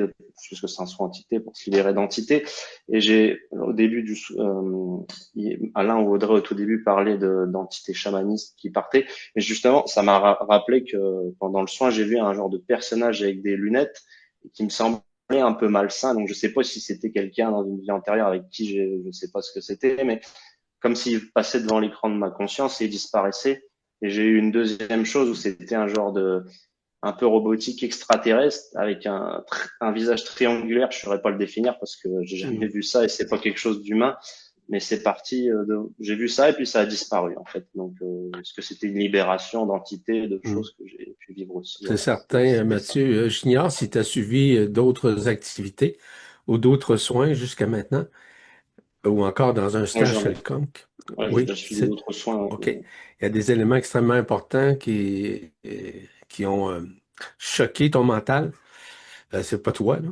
puisque c'est un soin entité, pour se libérer d'entités. Et au début Alain ou Audrey au tout début parlait d'entités chamanistes qui partaient. Mais justement, ça m'a rappelé que pendant le soin, j'ai vu un genre de personnage avec des lunettes qui me semblait un peu malsain. Donc je sais pas si c'était quelqu'un dans une vie antérieure avec qui je ne sais pas ce que c'était, mais comme s'il passait devant l'écran de ma conscience et disparaissait. Et j'ai eu une deuxième chose où c'était un genre un peu robotique extraterrestre avec un visage triangulaire. Je saurais pas le définir parce que j'ai jamais vu ça et c'est pas quelque chose d'humain. Mais c'est parti j'ai vu ça et puis ça a disparu en fait. Donc est-ce que c'était une libération d'entités, de choses que j'ai pu vivre aussi? C'est certain, Mathieu. J'ignore si tu as suivi d'autres activités ou d'autres soins jusqu'à maintenant, ou encore dans un stage quelconque. Ouais, Oui, j'ai suivi d'autres soins. OK. Il y a des éléments extrêmement importants qui ont choqué ton mental. C'est pas toi, là.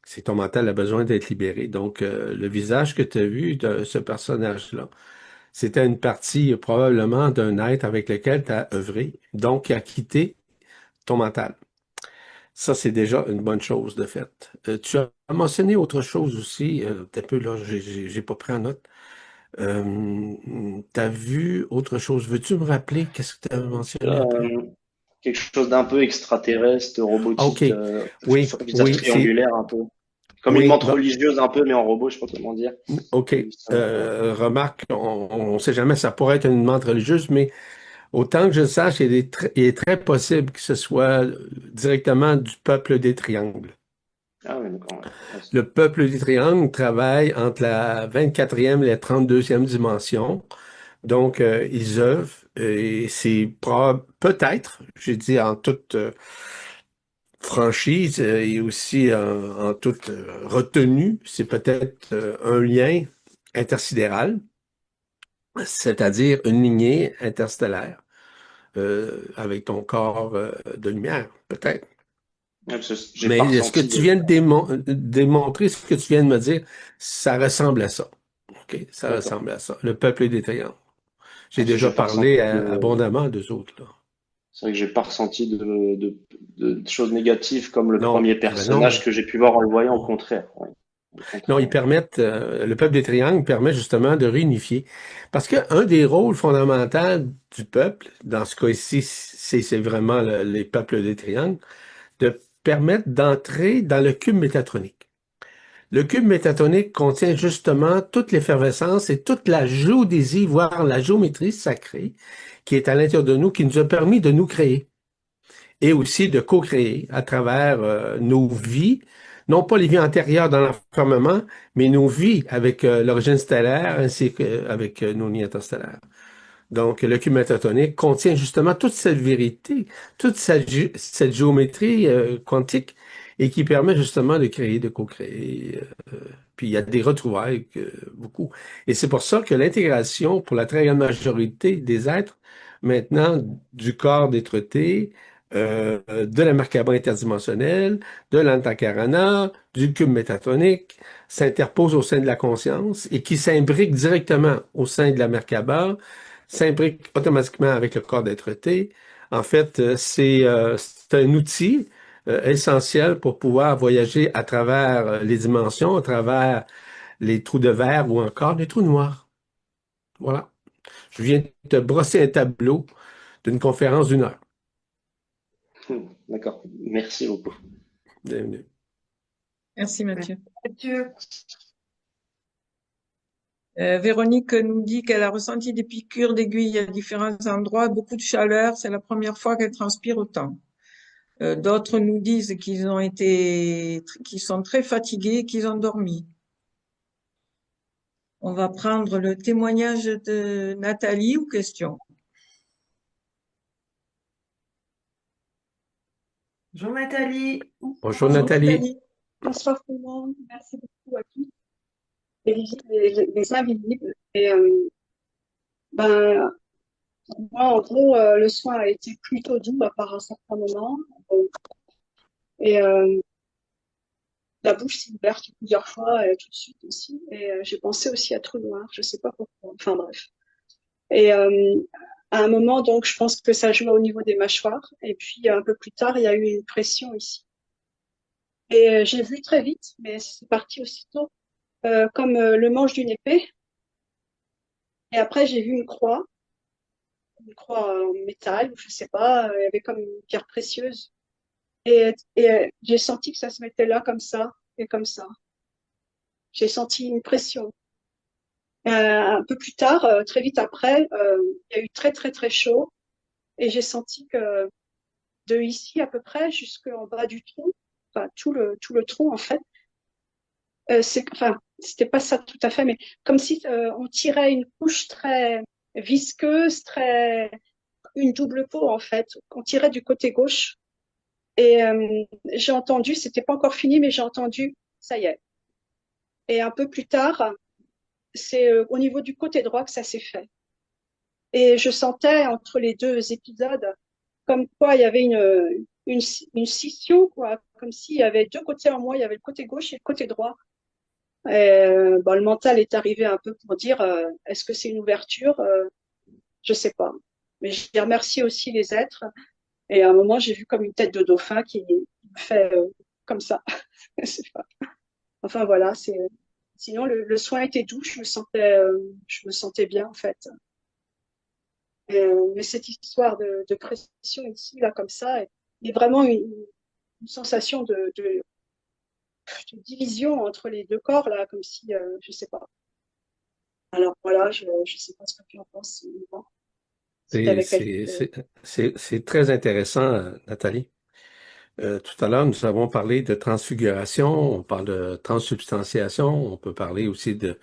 C'est ton mental a besoin d'être libéré. Donc, le visage que tu as vu de ce personnage-là, c'était une partie probablement d'un être avec lequel tu as œuvré, donc qui a quitté ton mental. Ça, c'est déjà une bonne chose de fait. Tu as mentionné autre chose aussi, un peu là, j'ai pas pris en note. Tu as vu autre chose. Veux-tu me rappeler qu'est-ce que tu as mentionné après? Quelque chose d'un peu extraterrestre, robotique, oui, visage triangulaire un peu. Comme une montre religieuse un peu, mais en robot, je sais pas comment dire. OK. Remarque, on ne sait jamais, ça pourrait être une montre religieuse, mais autant que je sache, il est très possible que ce soit directement du peuple des triangles. Ah oui, d'accord. Ouais. Le peuple des triangles travaille entre la 24e et la 32e dimension. Donc, ils œuvrent et c'est peut-être, j'ai dit en toute franchise et aussi en toute retenue, c'est peut-être un lien intersidéral, c'est-à-dire une lignée interstellaire avec ton corps de lumière, peut-être. Mais ce que tu viens de démontrer, ce que tu viens de me dire, ça ressemble à ça. OK? Ça ressemble à ça. Le peuple des triangles. J'ai Parce que déjà j'ai pas ressenti parlé de, abondamment d'eux autres, là. c'est vrai que j'ai pas ressenti de choses négatives comme le Non, premier eh ben non. personnage que j'ai pu voir en le voyant, au contraire. Ouais. Au Non, contraire. ils permettent, le peuple des triangles permet justement de réunifier. Parce qu'un des rôles fondamentaux du peuple, dans ce cas-ci, c'est vraiment les peuples des triangles, de permettre d'entrer dans le cube métatronique. Le cube métatronique contient justement toute l'effervescence et toute la géodésie, voire la géométrie sacrée, qui est à l'intérieur de nous, qui nous a permis de nous créer et aussi de co-créer à travers nos vies, non pas les vies antérieures dans l'enfermement, mais nos vies avec l'origine stellaire ainsi qu'avec nos nids interstellaires. Donc, le cube métatonique contient justement toute cette vérité, toute cette géométrie quantique et qui permet justement de créer, de co-créer. Puis il y a des retrouvailles, beaucoup. Et c'est pour ça que l'intégration pour la très grande majorité des êtres, maintenant, du corps d'être-té, de la Merkaba interdimensionnelle, de l'antakarana, du cube métatonique, s'interpose au sein de la conscience et qui s'imbrique directement au sein de la Merkaba, s'imbrique automatiquement avec le corps d'être-té. En fait, c'est un outil essentiel pour pouvoir voyager à travers les dimensions, à travers les trous de verre ou encore les trous noirs. Voilà. Je viens de te brosser un tableau d'une conférence d'une heure. D'accord. Merci beaucoup. Bienvenue. Merci Mathieu. Mathieu. Véronique nous dit qu'elle a ressenti des piqûres d'aiguilles à différents endroits, beaucoup de chaleur. C'est la première fois qu'elle transpire autant. D'autres nous disent qu'ils sont très fatigués, qu'ils ont dormi. On va prendre le témoignage de Nathalie ou question. Bonjour Nathalie. Bonjour Nathalie. Bonsoir tout le monde. Merci beaucoup à tous. Les visibles, les invisibles. Et ben, moi, en gros, le soin a été plutôt doux à part un certain moment. Et la bouche s'est ouverte plusieurs fois et tout de suite aussi. Et j'ai pensé aussi à Trou Noir. Je sais pas pourquoi. Enfin bref. Et à un moment, donc, je pense que ça joue au niveau des mâchoires. Et puis un peu plus tard, il y a eu une pression ici. Et j'ai vu très vite, mais c'est parti aussitôt, comme le manche d'une épée. Et après, j'ai vu une croix en métal, ou je sais pas, il y avait comme une pierre précieuse. Et j'ai senti que ça se mettait là comme ça et comme ça. J'ai senti une pression. Un peu plus tard, très vite après, il y a eu très très très chaud et j'ai senti que de ici à peu près jusqu'en bas du tronc, enfin tout le tronc en fait, enfin c'était pas ça tout à fait, mais comme si on tirait une couche très visqueuse, très une double peau en fait, qu'on tirait du côté gauche. Et j'ai entendu, c'était pas encore fini, mais j'ai entendu, ça y est. Et un peu plus tard, c'est au niveau du côté droit que ça s'est fait. Et je sentais entre les deux épisodes comme quoi il y avait une scission, quoi, comme s'il y avait deux côtés en moi, il y avait le côté gauche et le côté droit. Et, bon, le mental est arrivé un peu pour dire est-ce que c'est une ouverture je sais pas. Mais j'ai remercié aussi les êtres. Et à un moment, j'ai vu comme une tête de dauphin qui me fait comme ça. Je sais pas. Enfin voilà, c'est. Sinon, le soin était doux, je me sentais bien en fait. Mais cette histoire de pression ici, là, comme ça, est vraiment une sensation de division entre les deux corps, là, comme si, je sais pas. Alors voilà, je sais pas ce que tu en penses. Bon. Si C'est t'avais c'est- quelques... c'est- c'est très intéressant, Nathalie. Tout à l'heure, nous avons parlé de transfiguration, on parle de transsubstantiation, on peut parler aussi de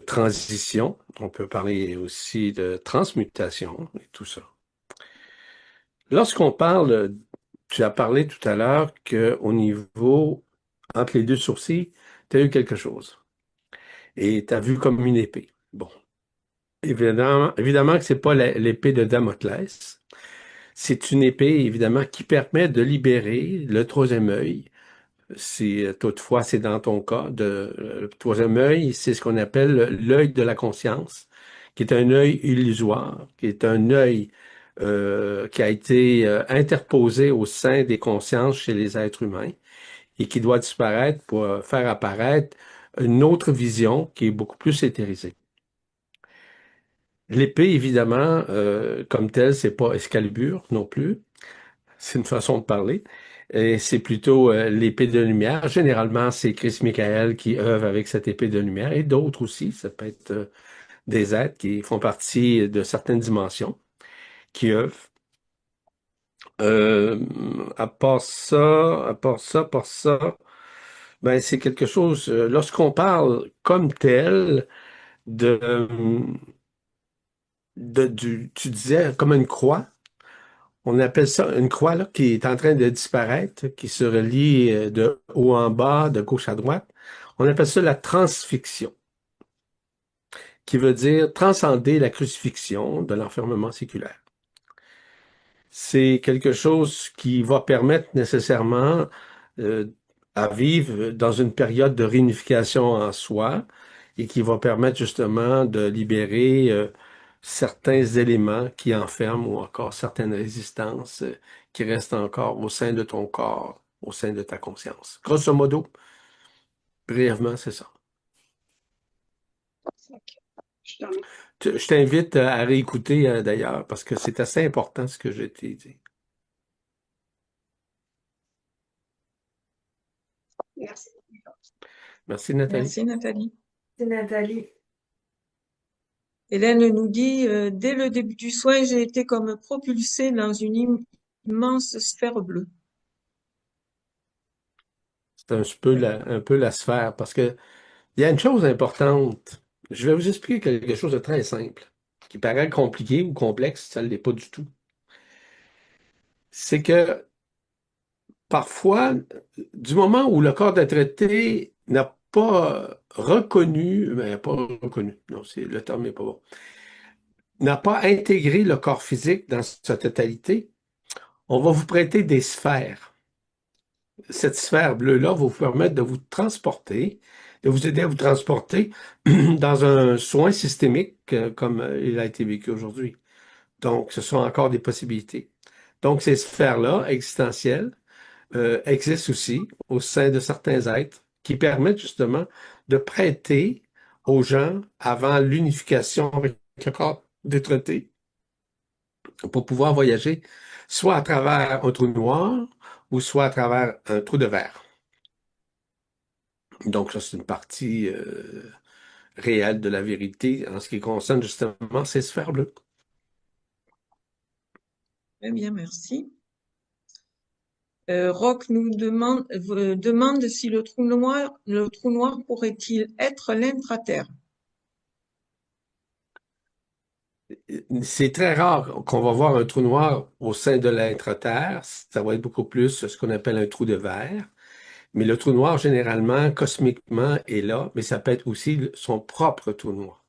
transition, on peut parler aussi de transmutation et tout ça. Lorsqu'on parle, tu as parlé tout à l'heure qu'au niveau, entre les deux sourcils, tu as eu quelque chose et tu as vu comme une épée. Bon, évidemment que c'est pas l'épée de Damoclès. C'est une épée, évidemment, qui permet de libérer le troisième œil. Si toutefois c'est dans ton cas, le troisième œil, c'est ce qu'on appelle l'œil de la conscience, qui est un œil illusoire, qui est un œil qui a été interposé au sein des consciences chez les êtres humains et qui doit disparaître pour faire apparaître une autre vision qui est beaucoup plus éthérisée. L'épée, évidemment, comme telle, c'est pas Excalibur non plus. C'est une façon de parler. Et c'est plutôt l'épée de lumière. Généralement, c'est Chris Michael qui œuvre avec cette épée de lumière et d'autres aussi. Ça peut être des êtres qui font partie de certaines dimensions qui œuvrent. Euh, à part ça, ben c'est quelque chose. Lorsqu'on parle comme tel de, tu disais comme une croix. On appelle ça une croix là, qui est en train de disparaître, qui se relie de haut en bas, de gauche à droite. On appelle ça la transfixion, qui veut dire transcender la crucifixion de l'enfermement séculaire. C'est quelque chose qui va permettre nécessairement euh, à vivre dans une période de réunification en soi et qui va permettre justement de libérer certains éléments qui enferment ou encore certaines résistances qui restent encore au sein de ton corps, au sein de ta conscience. Grosso modo, brièvement, c'est ça. Ok. Je te remercie. Je t'invite à réécouter d'ailleurs parce que c'est assez important ce que je t'ai dit. Merci. Merci Nathalie. Merci Nathalie. C'est Nathalie. Hélène nous dit, dès le début du soin, j'ai été comme propulsée dans une immense sphère bleue. C'est un peu la sphère parce que il y a une chose importante. Je vais vous expliquer quelque chose de très simple, qui paraît compliqué ou complexe, ça ne l'est pas du tout. C'est que parfois, du moment où le corps de traité n'a pas reconnu, mais pas reconnu, non, le terme n'est pas bon, n'a pas intégré le corps physique dans sa totalité, on va vous prêter des sphères. Cette sphère bleue-là va vous permettre de vous transporter, de vous aider à vous transporter dans un soin systémique comme il a été vécu aujourd'hui. Donc, ce sont encore des possibilités. Donc, ces sphères-là, existentielles, existent aussi au sein de certains êtres qui permettent justement de prêter aux gens avant l'unification avec le corps détraité pour pouvoir voyager soit à travers un trou noir ou soit à travers un trou de verre. Donc, ça, c'est une partie réelle de la vérité en ce qui concerne justement ces sphères bleues. Très bien, merci. Roch nous demande si le trou noir pourrait-il être l'intraterre? C'est très rare qu'on va voir un trou noir au sein de l'intra-terre. Ça va être beaucoup plus ce qu'on appelle un trou de verre. Mais le trou noir, généralement, cosmiquement, est là, mais ça peut être aussi son propre trou noir.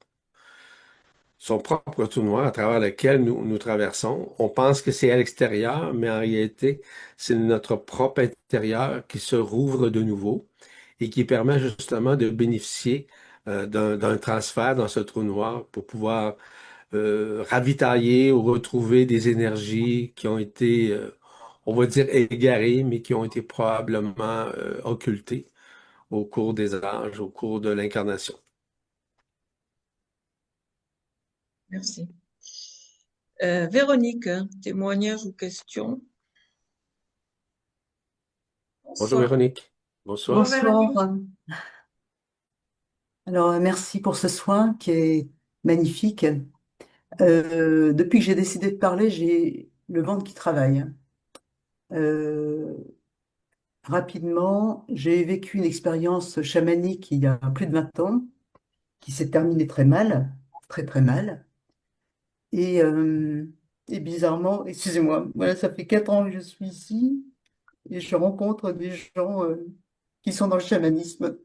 Son propre trou noir à travers lequel nous traversons. On pense que c'est à l'extérieur, mais en réalité, c'est notre propre intérieur qui se rouvre de nouveau et qui permet justement de bénéficier d'un transfert dans ce trou noir pour pouvoir ravitailler ou retrouver des énergies qui ont été, on va dire, égarées, mais qui ont été probablement occultées au cours des âges, au cours de l'incarnation. Merci. Véronique, témoignage ou question? Bonjour Véronique. Bonsoir. Bonsoir. Alors, merci pour ce soin qui est magnifique. Depuis que j'ai décidé de parler, j'ai le ventre qui travaille. Euh, Rapidement, j'ai vécu une expérience chamanique il y a plus de 20 ans qui s'est terminée très mal, très très mal. Et, euh, et bizarrement, excusez-moi, voilà, ça fait 4 ans que je suis ici et je rencontre des gens qui sont dans le chamanisme.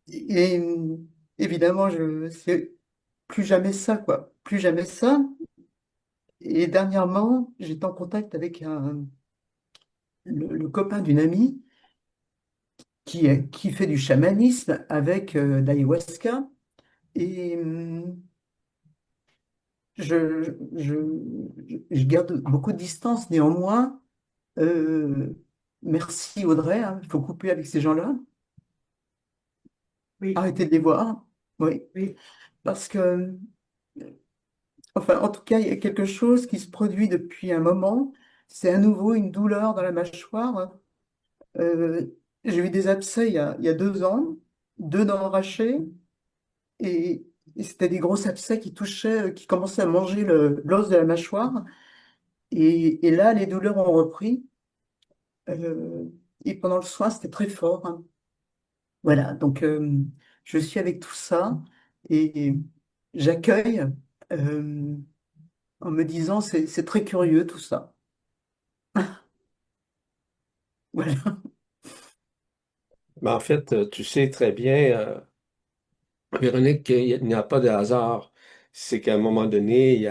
Et évidemment, c'est plus jamais ça, quoi. Plus jamais ça. Et dernièrement, j'étais en contact avec le copain d'une amie qui fait du chamanisme avec l'ayahuasca. Et je garde beaucoup de distance. Néanmoins, euh, merci Audrey, hein, il faut couper avec ces gens-là, Oui, arrêter de les voir. Oui, oui. parce que, enfin, en tout cas, il y a quelque chose qui se produit depuis un moment. C'est à nouveau une douleur dans la mâchoire. Euh, j'ai eu des abcès il y a 2 ans, 2 dents arrachées, et, et c'était des gros abcès qui touchaient, qui commençaient à manger l'os de la mâchoire. Et là, les douleurs ont repris. euh, et pendant le soin, c'était très fort, hein. Voilà, donc je suis avec tout ça et j'accueille euh, en me disant c'est très curieux tout ça. Voilà. Mais en fait, tu sais très bien, Véronique, qu'il n'y a pas de hasard. C'est qu'à un moment donné, il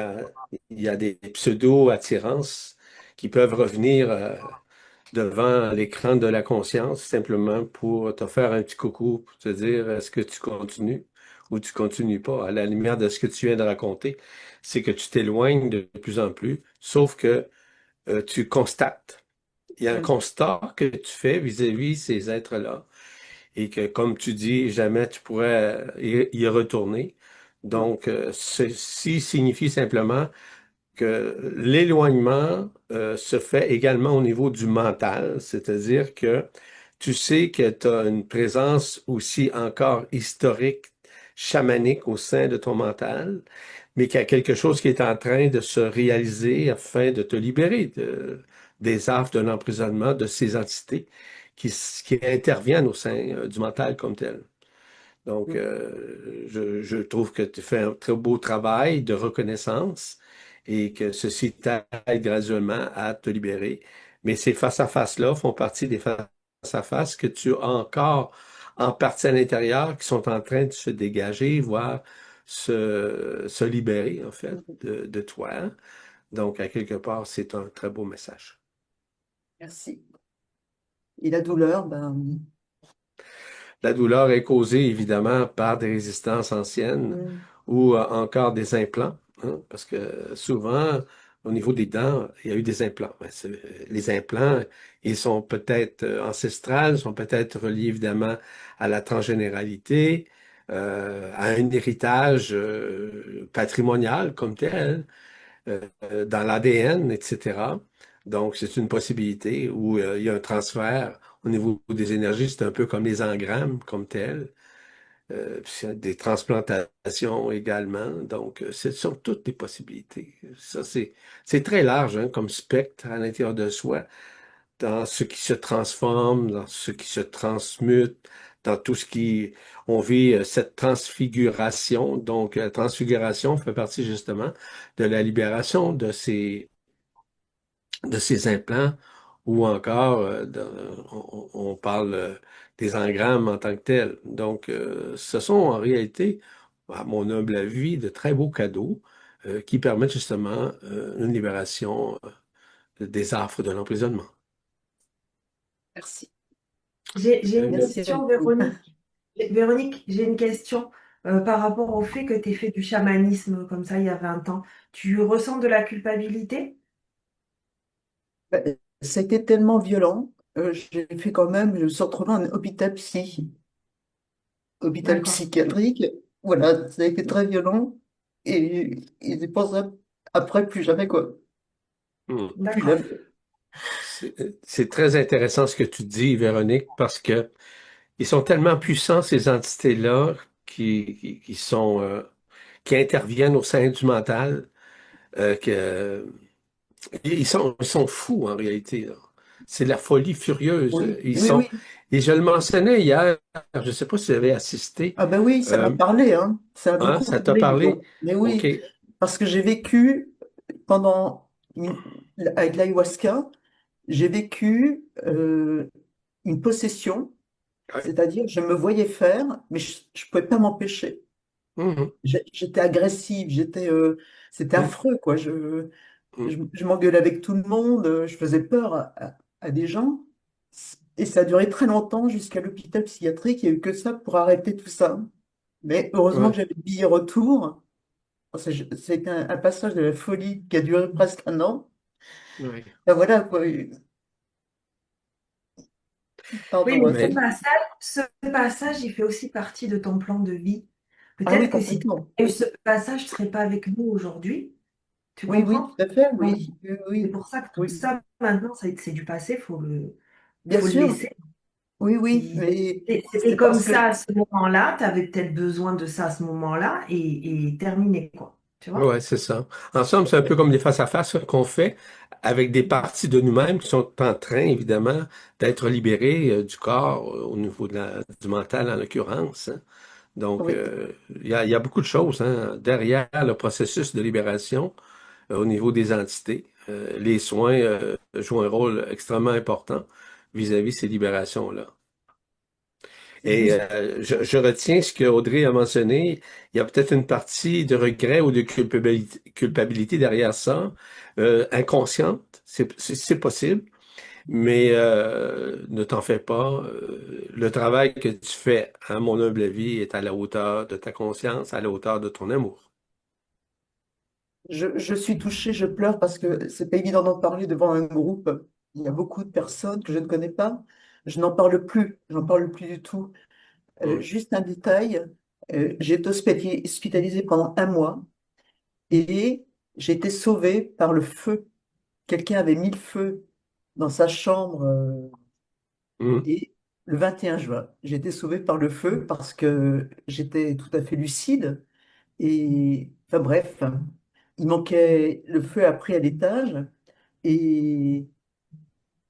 y a des pseudo-attirances qui peuvent revenir devant l'écran de la conscience simplement pour te faire un petit coucou, pour te dire est-ce que tu continues ou tu continues pas. À la lumière de ce que tu viens de raconter, c'est que tu t'éloignes de plus en plus, sauf que tu constates. Il y a un constat que tu fais vis-à-vis ces êtres-là et que, comme tu dis, jamais tu pourrais y retourner. Donc, ceci signifie simplement que l'éloignement se fait également au niveau du mental, c'est-à-dire que tu sais que tu as une présence aussi encore historique, chamanique au sein de ton mental, mais qu'il y a quelque chose qui est en train de se réaliser afin de te libérer des affres d'un emprisonnement de ces entités qui interviennent au sein du mental comme tel. Donc, je trouve que tu fais un très beau travail de reconnaissance et que ceci t'aide graduellement à te libérer. Mais ces face-à-face-là font partie des face-à-face que tu as encore en partie à l'intérieur qui sont en train de se dégager, voire se libérer, en fait, de toi. Donc, à quelque part, c'est un très beau message. Merci. Et la douleur, ben, La douleur est causée évidemment par des résistances anciennes mm, ou encore des implants, hein, parce que souvent, au niveau des dents, il y a eu des implants. Ben, les implants, ils sont peut-être ancestrales, sont peut-être reliés évidemment à la transgénéralité, à un héritage patrimonial comme tel, dans l'ADN, etc. Donc, c'est une possibilité où il y a un transfert au niveau des énergies. C'est un peu comme les engrammes comme tels. Puis il y a des transplantations également. Donc, ce sont toutes des possibilités. Ça, c'est très large hein, comme spectre à l'intérieur de soi, dans ce qui se transforme, dans ce qui se transmute, dans tout ce qui... On vit cette transfiguration. Donc, la transfiguration fait partie justement de la libération de ces implants ou encore, on parle des engrammes en tant que tels. Donc, ce sont en réalité, à mon humble avis, de très beaux cadeaux qui permettent justement une libération des affres de l'emprisonnement. merci. J'ai une Merci à question, vous. Véronique. Véronique, j'ai une question par rapport au fait que tu aies fait du chamanisme comme ça il y a 20 ans. Tu ressens de la culpabilité? Ça a été tellement violent, j'ai fait quand même, je me suis retrouvée en hôpital D'accord, psychiatrique. Voilà, ça a été très violent. Et c'est pour ça, après, plus jamais, quoi. Hmm. Plus d'accord. jamais. C'est très intéressant ce que tu dis, Véronique, parce que ils sont tellement puissants, ces entités-là, qui sont, qui interviennent au sein du mental, que ils sont fous en réalité, là. C'est de la folie furieuse. Oui, Ils oui, sont, oui. et je le mentionnais hier, je ne sais pas si vous avez assisté, Ah ben oui, ça m'a euh, parlé, hein. Ça m'a hein, beaucoup ça t'a parlé, dis parlé? donc. Mais OK. oui, parce que j'ai vécu pendant, avec l'ayahuasca, j'ai vécu une possession, Ouais. c'est-à-dire je me voyais faire, mais je ne pouvais pas m'empêcher. Mhm. J'étais agressive, c'était Mhm. affreux, quoi. Mhm. Je m'engueulais avec tout le monde, je faisais peur à des gens. Et ça a duré très longtemps jusqu'à l'hôpital psychiatrique. Il n'y a eu que ça pour arrêter tout ça. Mais heureusement que Ouais. j'avais le billet retour. C'est un passage de la folie qui a duré presque un an. Oui. Ben voilà, quoi. Oui, Pardon, mais hein, Mais, ce passage, il fait aussi partie de ton plan de vie. ah oui, Peut-être que si tu complètement. n'avais eu ce passage, tu ne serais pas avec nous aujourd'hui. Tu Oui, oui, comprends? tout à fait, Donc, oui. Oui, c'est oui, pour ça que tout oui. ça, maintenant, c'est du passé, Bien faut le sûr, laisser. oui, oui, Il- mais C'était c'est comme parce ça que, à ce moment-là, tu avais peut-être besoin de ça à ce moment-là et terminé, quoi. Tu vois? ouais, c'est ça. En somme, c'est un peu comme des face-à-face qu'on fait avec des parties de nous-mêmes qui sont en train, évidemment, d'être libérées du corps au niveau du mental, en l'occurrence, hein. Donc, oui, il y a beaucoup de choses hein, derrière le processus de libération au niveau des entités. Les soins jouent un rôle extrêmement important vis-à-vis ces libérations-là. C'est Et juste. je retiens ce que Audrey a mentionné. Il y a peut-être une partie de regret ou de culpabilité derrière ça, inconsciente. C'est possible, mais ne t'en fais pas. Le travail que tu fais, à mon humble avis, est à la hauteur de ta conscience, à la hauteur de ton amour. je suis touchée, je pleure parce que c'est pas évident d'en parler devant un groupe. Il y a beaucoup de personnes que je ne connais pas. Je n'en parle plus, j'en parle plus du tout. Mm. Juste un détail, j'ai été hospitalisée pendant un mois et j'ai été sauvée par le feu. Quelqu'un avait mis le feu dans sa chambre Mm. et le 21 juin, j'ai été sauvée par le feu parce que j'étais tout à fait lucide. Et enfin bref, il manquait, le feu a pris à l'étage et,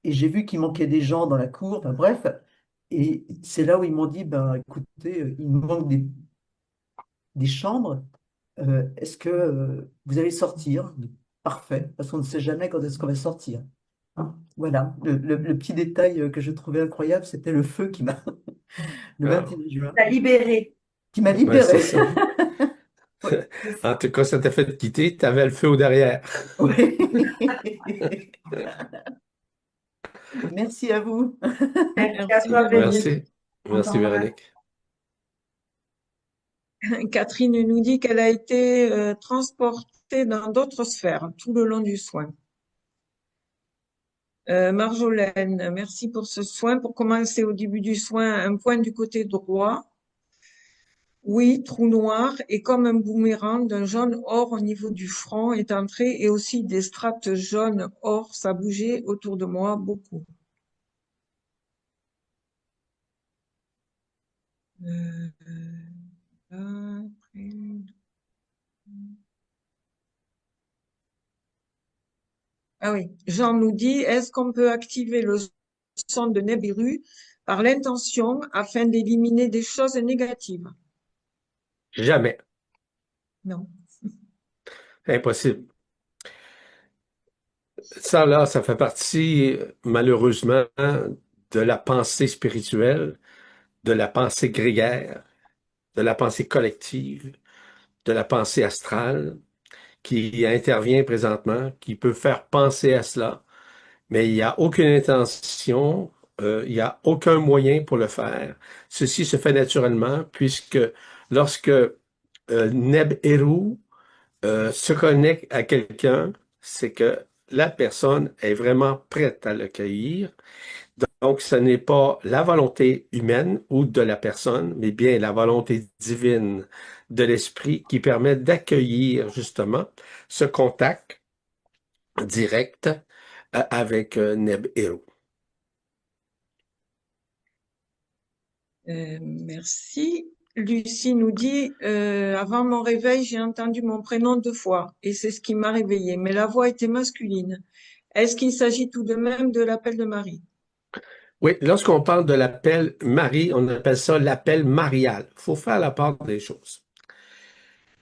et j'ai vu qu'il manquait des gens dans la cour. Enfin bref, et c'est là où ils m'ont dit, ben écoutez, il nous manque des chambres. Est-ce que vous allez sortir? Parfait, parce qu'on ne sait jamais quand est-ce qu'on va sortir. Voilà, le petit détail que je trouvais incroyable, c'était le feu qui m'a, le Ah, 21 juin, T'as libéré. qui m'a ouais, c'est libérée. ça. Oui, c'est En ça. tout cas, ça t'a fait quitter, tu avais le feu au derrière. Oui. Merci à vous. Merci à Merci, toi, Véronique. Véronique. Merci. On Merci, t'embrasse. Véronique. Catherine nous dit qu'elle a été transportée dans d'autres sphères tout le long du soin. Marjolaine, merci pour ce soin. Pour commencer au début du soin, un point du côté droit. Oui, trou noir et comme un boomerang d'un jaune or au niveau du front est entré et aussi des strates jaunes or, ça bougeait autour de moi beaucoup. Euh, après- Ah oui, Jean nous dit, est-ce qu'on peut activer le son de Nibiru par l'intention afin d'éliminer des choses négatives? Jamais. Non. Impossible. Ça, là, ça fait partie, malheureusement, de la pensée spirituelle, de la pensée grégaire, de la pensée collective, de la pensée astrale, qui intervient présentement, qui peut faire penser à cela, mais il n'y a aucune intention, il n'y a aucun moyen pour le faire. Ceci se fait naturellement, puisque lorsque Neb Eru se connecte à quelqu'un, c'est que la personne est vraiment prête à l'accueillir. Donc, ce n'est pas la volonté humaine ou de la personne, mais bien la volonté divine de l'esprit qui permet d'accueillir justement ce contact direct avec Neb Hero. Merci. Lucie nous dit, avant mon réveil, j'ai entendu mon prénom 2 fois et c'est ce qui m'a réveillée, mais la voix était masculine. Est-ce qu'il s'agit tout de même de l'appel de Marie? Oui, lorsqu'on parle de l'appel Marie, on appelle ça l'appel marial. Il faut faire la part des choses.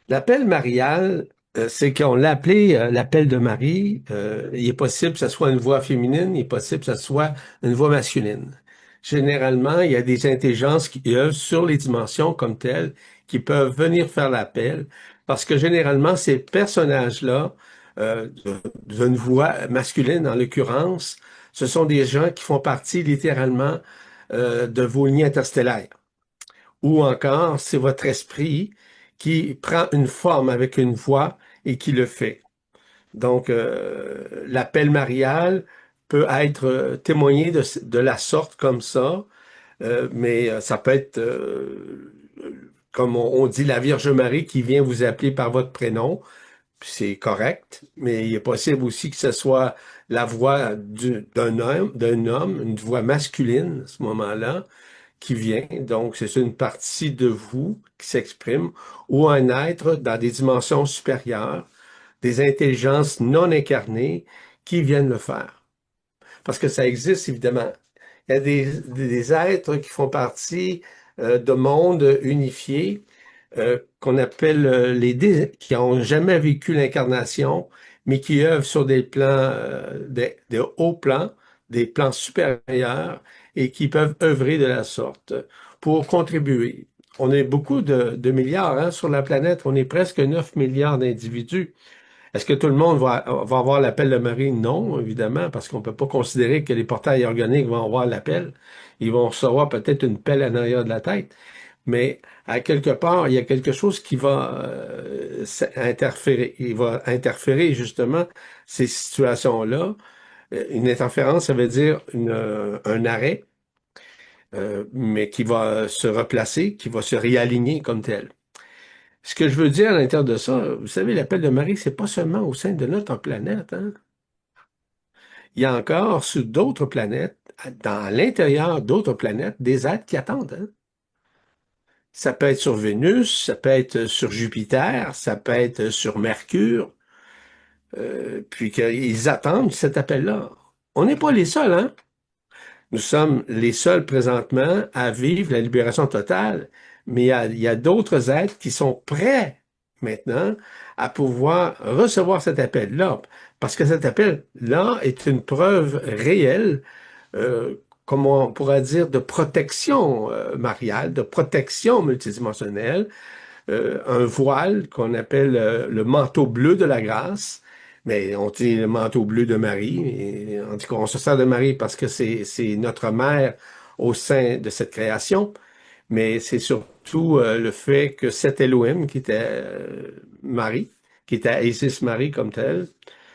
L'appel marial, c'est qu'on l'a appelé l'appel de Marie. Il est possible que ce soit une voix féminine, il est possible que ce soit une voix masculine. Généralement, il y a des intelligences qui œuvrent sur les dimensions comme telles, qui peuvent venir faire l'appel, parce que généralement, ces personnages-là, d'une voix masculine en l'occurrence, ce sont des gens qui font partie littéralement de vos lignes interstellaires. Ou encore, c'est votre esprit qui prend une forme avec une voix et qui le fait. Donc, l'appel marial peut être témoigné de la sorte comme ça, mais ça peut être, comme on dit, la Vierge Marie qui vient vous appeler par votre prénom, puis c'est correct, mais il est possible aussi que ce soit la voix d'un homme, une voix masculine à ce moment-là, qui vient. Donc, c'est une partie de vous qui s'exprime, ou un être dans des dimensions supérieures, des intelligences non incarnées qui viennent le faire. Parce que ça existe, évidemment. Il y a des êtres qui font partie de mondes unifiés qu'on appelle qui n'ont jamais vécu l'incarnation, mais qui œuvrent sur des plans, des hauts plans, des plans supérieurs, et qui peuvent œuvrer de la sorte pour contribuer. On est beaucoup de milliards hein, sur la planète, on est presque 9 milliards d'individus. Est-ce que tout le monde va avoir l'appel de Marie? Non, évidemment, parce qu'on ne peut pas considérer que les portails organiques vont avoir l'appel. Ils vont recevoir peut-être une pelle à l'arrière de la tête. Mais à quelque part, il y a quelque chose qui va interférer. Il va interférer justement ces situations-là. Une interférence, ça veut dire un arrêt, mais qui va se replacer, qui va se réaligner comme tel. Ce que je veux dire à l'intérieur de ça, vous savez, l'appel de Marie, c'est pas seulement au sein de notre planète, hein. Il y a encore sur d'autres planètes, dans l'intérieur d'autres planètes, des êtres qui attendent, hein. Ça peut être sur Vénus, ça peut être sur Jupiter, ça peut être sur Mercure, puis qu'ils attendent cet appel-là. On n'est pas les seuls, hein? Nous sommes les seuls présentement à vivre la libération totale, mais il y a d'autres êtres qui sont prêts maintenant à pouvoir recevoir cet appel-là, parce que cet appel-là est une preuve réelle, comme on pourrait dire, de protection mariale, de protection multidimensionnelle, un voile qu'on appelle le manteau bleu de la grâce, mais on dit le manteau bleu de Marie. Et en tout cas, on se sert de Marie parce que c'est notre mère au sein de cette création, mais c'est surtout le fait que cet Elohim, qui était Marie, qui était Isis Marie comme telle,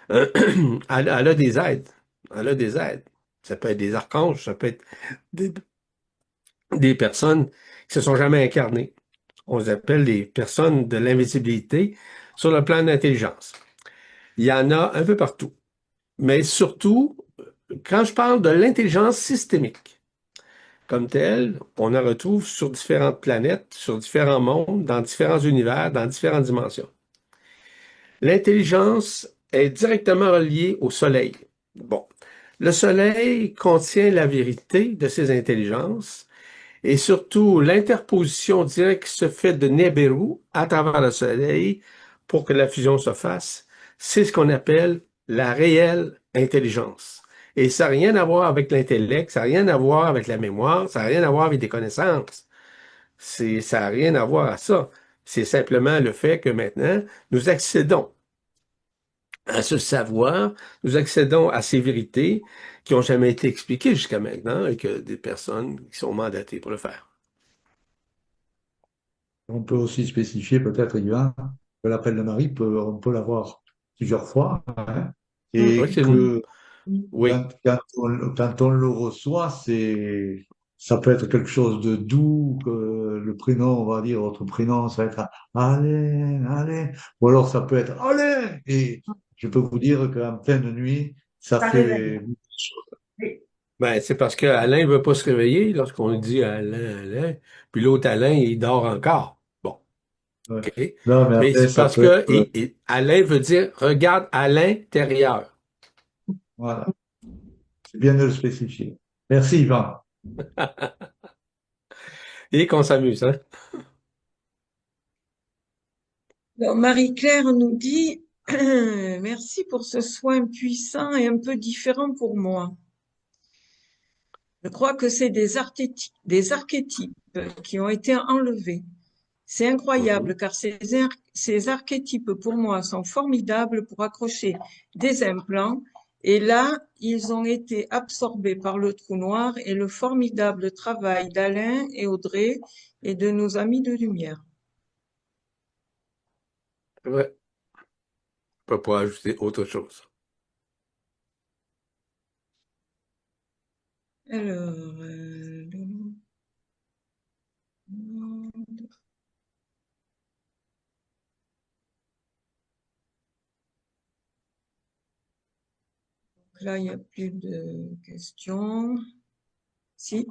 elle a des aides. Elle a des aides. Ça peut être des archanges, ça peut être des, des personnes qui se sont jamais incarnées. On les appelle les personnes de l'invisibilité sur le plan d'intelligence. Il y en a un peu partout. Mais surtout, quand je parle de l'intelligence systémique, comme telle, on en retrouve sur différentes planètes, sur différents mondes, dans différents univers, dans différentes dimensions. L'intelligence est directement reliée au Soleil. Bon. Le Soleil contient la vérité de ces intelligences et surtout l'interposition directe qui se fait de Nibiru à travers le Soleil pour que la fusion se fasse. C'est ce qu'on appelle la réelle intelligence. Et ça n'a rien à voir avec l'intellect, ça n'a rien à voir avec la mémoire, ça n'a rien à voir avec des connaissances. Ça n'a rien à voir à ça. C'est simplement le fait que maintenant, nous accédons à ce savoir, nous accédons à ces vérités qui n'ont jamais été expliquées jusqu'à maintenant et que des personnes qui sont mandatées pour le faire. On peut aussi spécifier peut-être, Yvan, que l'appel de Marie, on peut l'avoir plusieurs fois, hein, et Oui, que oui. quand on le reçoit, ça peut être quelque chose de doux, que le prénom, on va dire, votre prénom, ça va être Alain, Alain, ou alors ça peut être Alain, et je peux vous dire qu'en pleine nuit, ça fait beaucoup de choses. Ben, c'est parce que Alain veut pas se réveiller lorsqu'on lui dit Alain, Alain, puis l'autre Alain, il dort encore. Bon, Ouais. OK. Non, mais Mais après, c'est ça parce peut que être, Alain veut dire regarde à l'intérieur. voilà, c'est bien de le spécifier. Merci, Yvan. Et qu'on s'amuse, hein? Alors, Marie-Claire nous dit, merci pour ce soin puissant et un peu différent pour moi. Je crois que c'est des archétypes qui ont été enlevés. C'est incroyable car ces archétypes pour moi sont formidables pour accrocher des implants et là, ils ont été absorbés par le trou noir et le formidable travail d'Alain et Audrey et de nos amis de lumière. Ouais, on peut pas ajouter autre chose. Alors, là, il n'y a plus de questions. Si.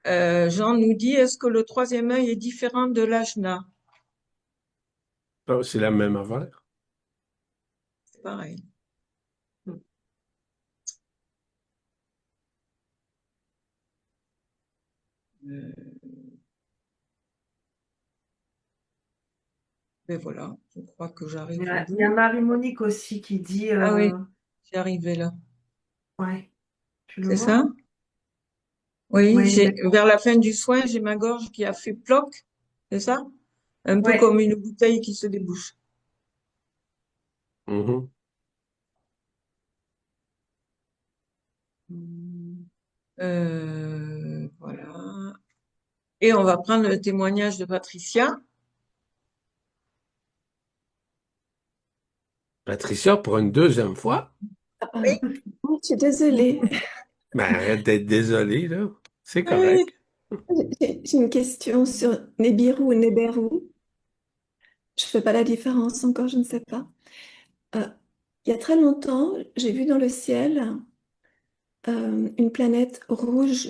Jean nous dit, est-ce que le troisième œil est différent de l'ajna? Ah, c'est la même affaire. C'est pareil. Euh, ben voilà, je crois que j'arrive au Il y a bout. Marie-Monique aussi qui dit, Ah oui, j'y arrivais là. ouais, tu le C'est vois? ça? Oui, Oui, d'accord. vers la fin du soin, j'ai ma gorge qui a fait ploc. C'est ça? Un peu Ouais. comme une bouteille qui se débouche. Mhm. Voilà. Et on va prendre le témoignage de Patricia. Patricia, pour une deuxième fois, Oui, Je suis désolée. ben arrête d'être désolé, là. C'est oui. correct. J'ai une question sur Nibiru ou Neberu. Je fais pas la différence encore, je ne sais pas. Euh, il y a très longtemps, j'ai vu dans le ciel une planète rouge,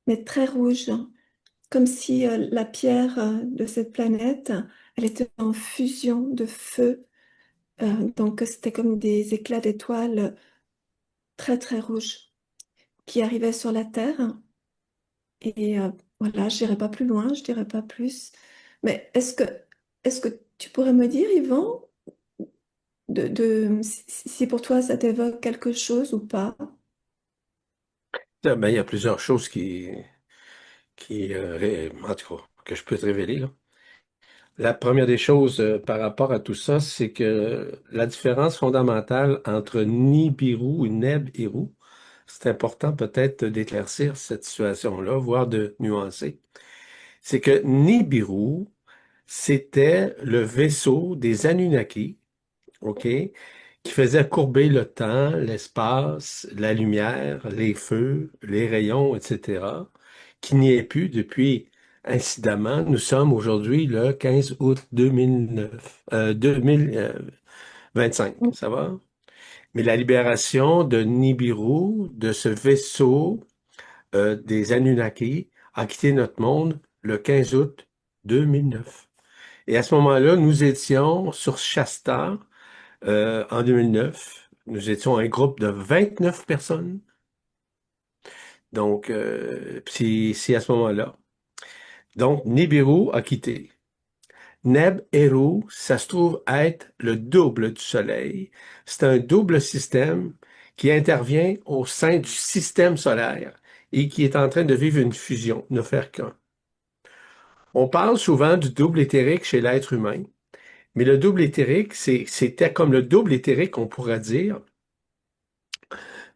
mais très rouge, comme si la pierre de cette planète, elle était en fusion de feu. Donc c'était comme des éclats d'étoiles très très rouges qui arrivaient sur la Terre. Et voilà, je n'irai pas plus loin, je dirai pas plus. Mais est-ce que tu pourrais me dire, Yvan, si pour toi ça t'évoque quelque chose ou pas? Ben, il y a plusieurs choses en tout cas, que je peux te révéler, là. La première des choses par rapport à tout ça, c'est que la différence fondamentale entre Nibiru et Neb-Eru, c'est important peut-être d'éclaircir cette situation-là, voire de nuancer. C'est que Nibiru, c'était le vaisseau des Anunnaki, OK, qui faisait courber le temps, l'espace, la lumière, les feux, les rayons, etc., qui n'y est plus depuis, incidemment, nous sommes aujourd'hui le 15 août 2025, ça va? Mais la libération de Nibiru, de ce vaisseau des Anunnaki, a quitté notre monde le 15 août 2009. Et à ce moment-là, nous étions sur Shasta, en 2009. Nous étions un groupe de 29 personnes. Donc, c'est à ce moment-là. Donc, Nibiru a quitté. Neb-Eru, ça se trouve être le double du Soleil. C'est un double système qui intervient au sein du système solaire et qui est en train de vivre une fusion, ne faire qu'un. On parle souvent du double éthérique chez l'être humain, mais le double éthérique, c'était comme le double éthérique, on pourrait dire,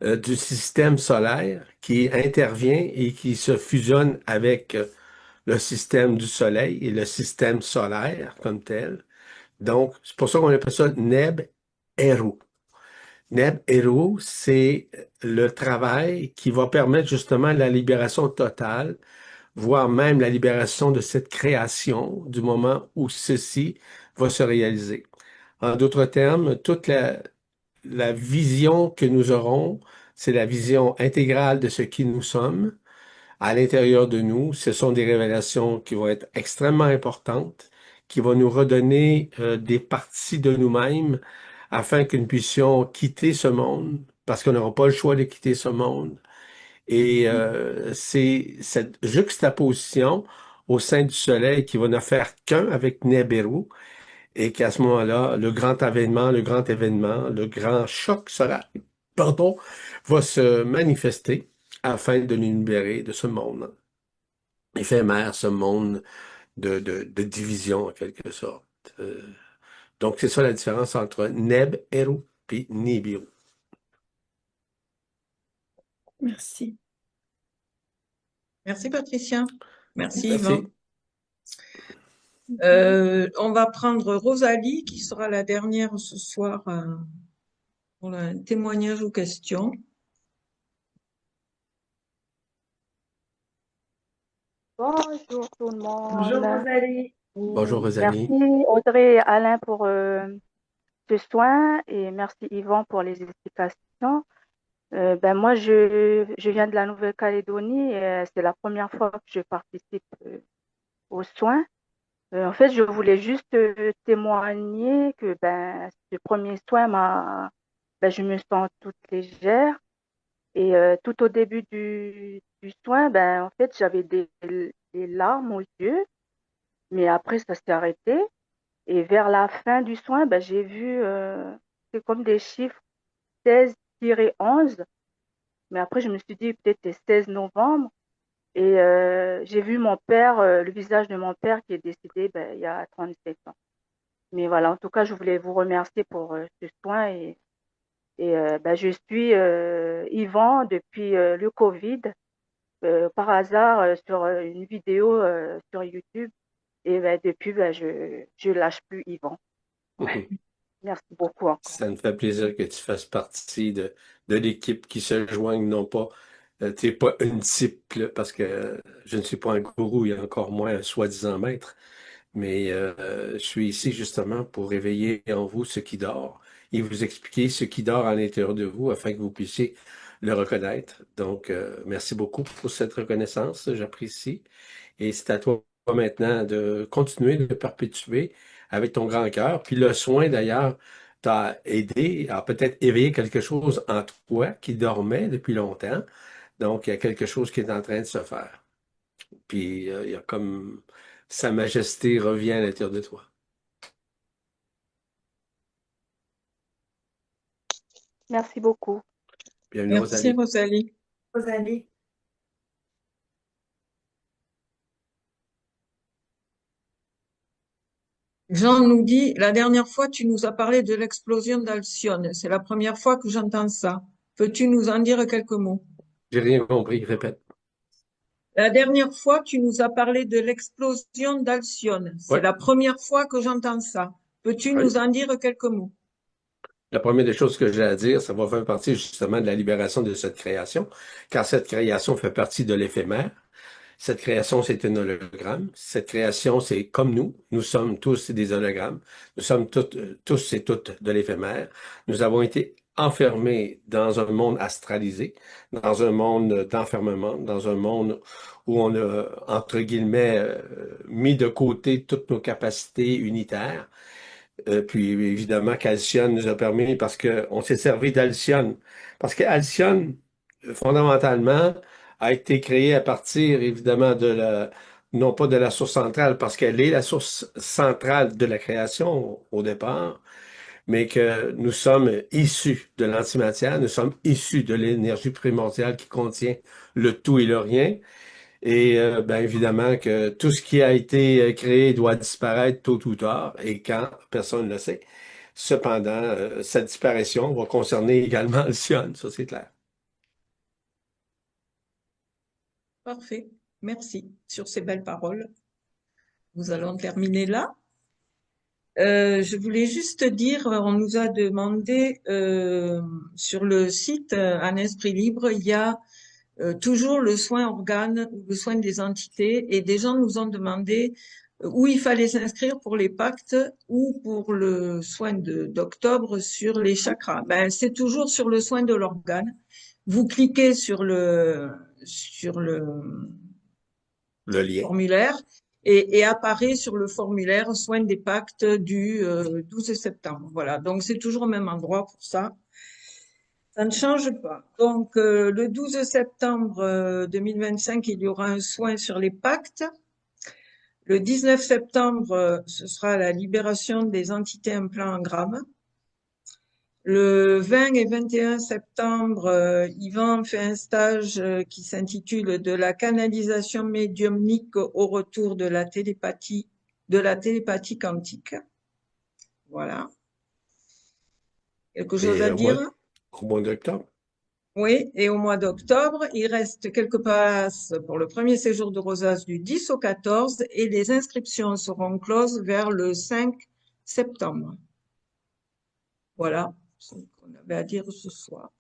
du système solaire qui intervient et qui se fusionne avec le système du Soleil et le système solaire comme tel. Donc, c'est pour ça qu'on appelle ça Neb-Eru. Neb-Eru, c'est le travail qui va permettre justement la libération totale, voire même la libération de cette création du moment où ceci va se réaliser. En d'autres termes, toute la vision que nous aurons, c'est la vision intégrale de ce qui nous sommes à l'intérieur de nous. Ce sont des révélations qui vont être extrêmement importantes, qui vont nous redonner des parties de nous-mêmes afin que nous puissions quitter ce monde, parce qu'on n'aura pas le choix de quitter ce monde. Et c'est cette juxtaposition au sein du soleil qui va ne faire qu'un avec Nibiru, et qu'à ce moment-là, le grand événement, le grand choc solaire, pardon, va se manifester afin de nous libérer de ce monde éphémère, ce monde de division en quelque sorte. Donc, c'est ça la différence entre Neb, Eru et Nibiru. Merci. Merci Patricia. Merci Yvan. Merci. On va prendre Rosalie, qui sera la dernière ce soir pour un témoignage ou questions. Bonjour tout le Bonjour monde. Rosalie. Bonjour, Merci Rosalie. Audrey et Alain pour ce soin et merci Yvan pour les explications. Moi, je viens de la Nouvelle-Calédonie et c'est la première fois que je participe aux soins. En fait, je voulais juste témoigner que ce premier soin je me sens toute légère et tout au début du soin, en fait, j'avais des larmes aux yeux, mais après, ça s'est arrêté. Et vers la fin du soin, j'ai vu, c'est comme des chiffres 16-11. Mais après, je me suis dit peut-être c'est 16 novembre. Et j'ai vu mon père, le visage de mon père qui est décédé il y a 37 ans. Mais voilà, en tout cas, je voulais vous remercier pour ce soin. Je suis Yvan depuis le Covid, par hasard, sur une vidéo sur YouTube. Et depuis, je lâche plus Yvan. Merci beaucoup encore. Ça me fait plaisir que tu fasses partie de l'équipe qui se joigne, non pas, tu n'es pas une disciple, parce que je ne suis pas un gourou, et encore moins un soi-disant maître, mais je suis ici justement pour réveiller en vous ce qui dort et vous expliquer ce qui dort à l'intérieur de vous afin que vous puissiez le reconnaître. Donc, merci beaucoup pour cette reconnaissance, j'apprécie. Et c'est à toi maintenant de continuer de perpétuer avec ton grand cœur. Puis le soin, d'ailleurs, t'a aidé à peut-être éveiller quelque chose en toi qui dormait depuis longtemps. Donc, il y a quelque chose qui est en train de se faire. Puis, il y a comme Sa Majesté revient à l'intérieur de toi. Merci beaucoup. Bienvenue, Merci Rosalie. Rosalie. Rosalie. Jean nous dit, la dernière fois, tu nous as parlé de l'explosion d'Alcyone. C'est la première fois que j'entends ça. Peux-tu nous en dire quelques mots? J'ai rien compris, répète. La dernière fois, tu nous as parlé de l'explosion d'Alcyone. C'est Oui, la première fois que j'entends ça. Peux-tu oui. nous en dire quelques mots? La première des choses que j'ai à dire, ça va faire partie justement de la libération de cette création, car cette création fait partie de l'éphémère. Cette création, c'est un hologramme. Cette création, c'est comme nous. Nous sommes tous des hologrammes. Nous sommes tous et toutes de l'éphémère. Nous avons été enfermés dans un monde astralisé, dans un monde d'enfermement, dans un monde où on a, entre guillemets, mis de côté toutes nos capacités unitaires. Puis évidemment qu'Alcyone nous a permis, parce qu'on s'est servi d'Alcyone. Parce qu'Alcyone, fondamentalement, a été créée à partir évidemment non pas de la source centrale, parce qu'elle est la source centrale de la création au départ, mais que nous sommes issus de l'antimatière, nous sommes issus de l'énergie primordiale qui contient le tout et le rien. Et évidemment que tout ce qui a été créé doit disparaître tôt ou tard, et quand, personne ne le sait. Cependant, cette disparition va concerner également le Sion, ça c'est clair. Parfait. Merci sur ces belles paroles. Nous allons terminer là. Je voulais juste dire, on nous a demandé sur le site Un Esprit Libre, il y a toujours le soin organe ou le soin des entités, et des gens nous ont demandé où il fallait s'inscrire pour les pactes ou pour le soin d'octobre sur les chakras. C'est toujours sur le soin de l'organe. Vous cliquez sur le Le lien. formulaire et apparaît sur le formulaire soin des pactes du 12 septembre. Voilà, donc c'est toujours au même endroit pour ça. Ça ne change pas. Donc, le 12 septembre 2025, il y aura un soin sur les pactes. Le 19 septembre, ce sera la libération des entités implants-grammes. Le 20 et 21 septembre, Yvan fait un stage qui s'intitule « De la canalisation médiumnique au retour de la télépathie quantique ». Voilà. Quelque chose à dire? Au mois d'octobre. Oui, et au mois d'octobre, il reste quelques places pour le premier séjour de Rosas du 10 au 14 et les inscriptions seront closes vers le 5 septembre. Voilà ce qu'on avait à dire ce soir.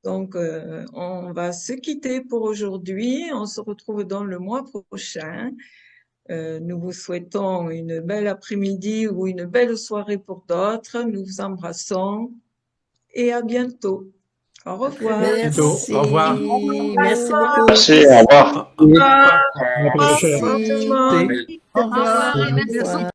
Donc, on va se quitter pour aujourd'hui. On se retrouve dans le mois prochain. Nous vous souhaitons une belle après-midi ou une belle soirée pour d'autres. Nous vous embrassons et à bientôt. Au revoir. Merci. Au revoir. Merci beaucoup. Merci, au revoir. Au revoir. Au revoir tout le monde. Au revoir. Au revoir.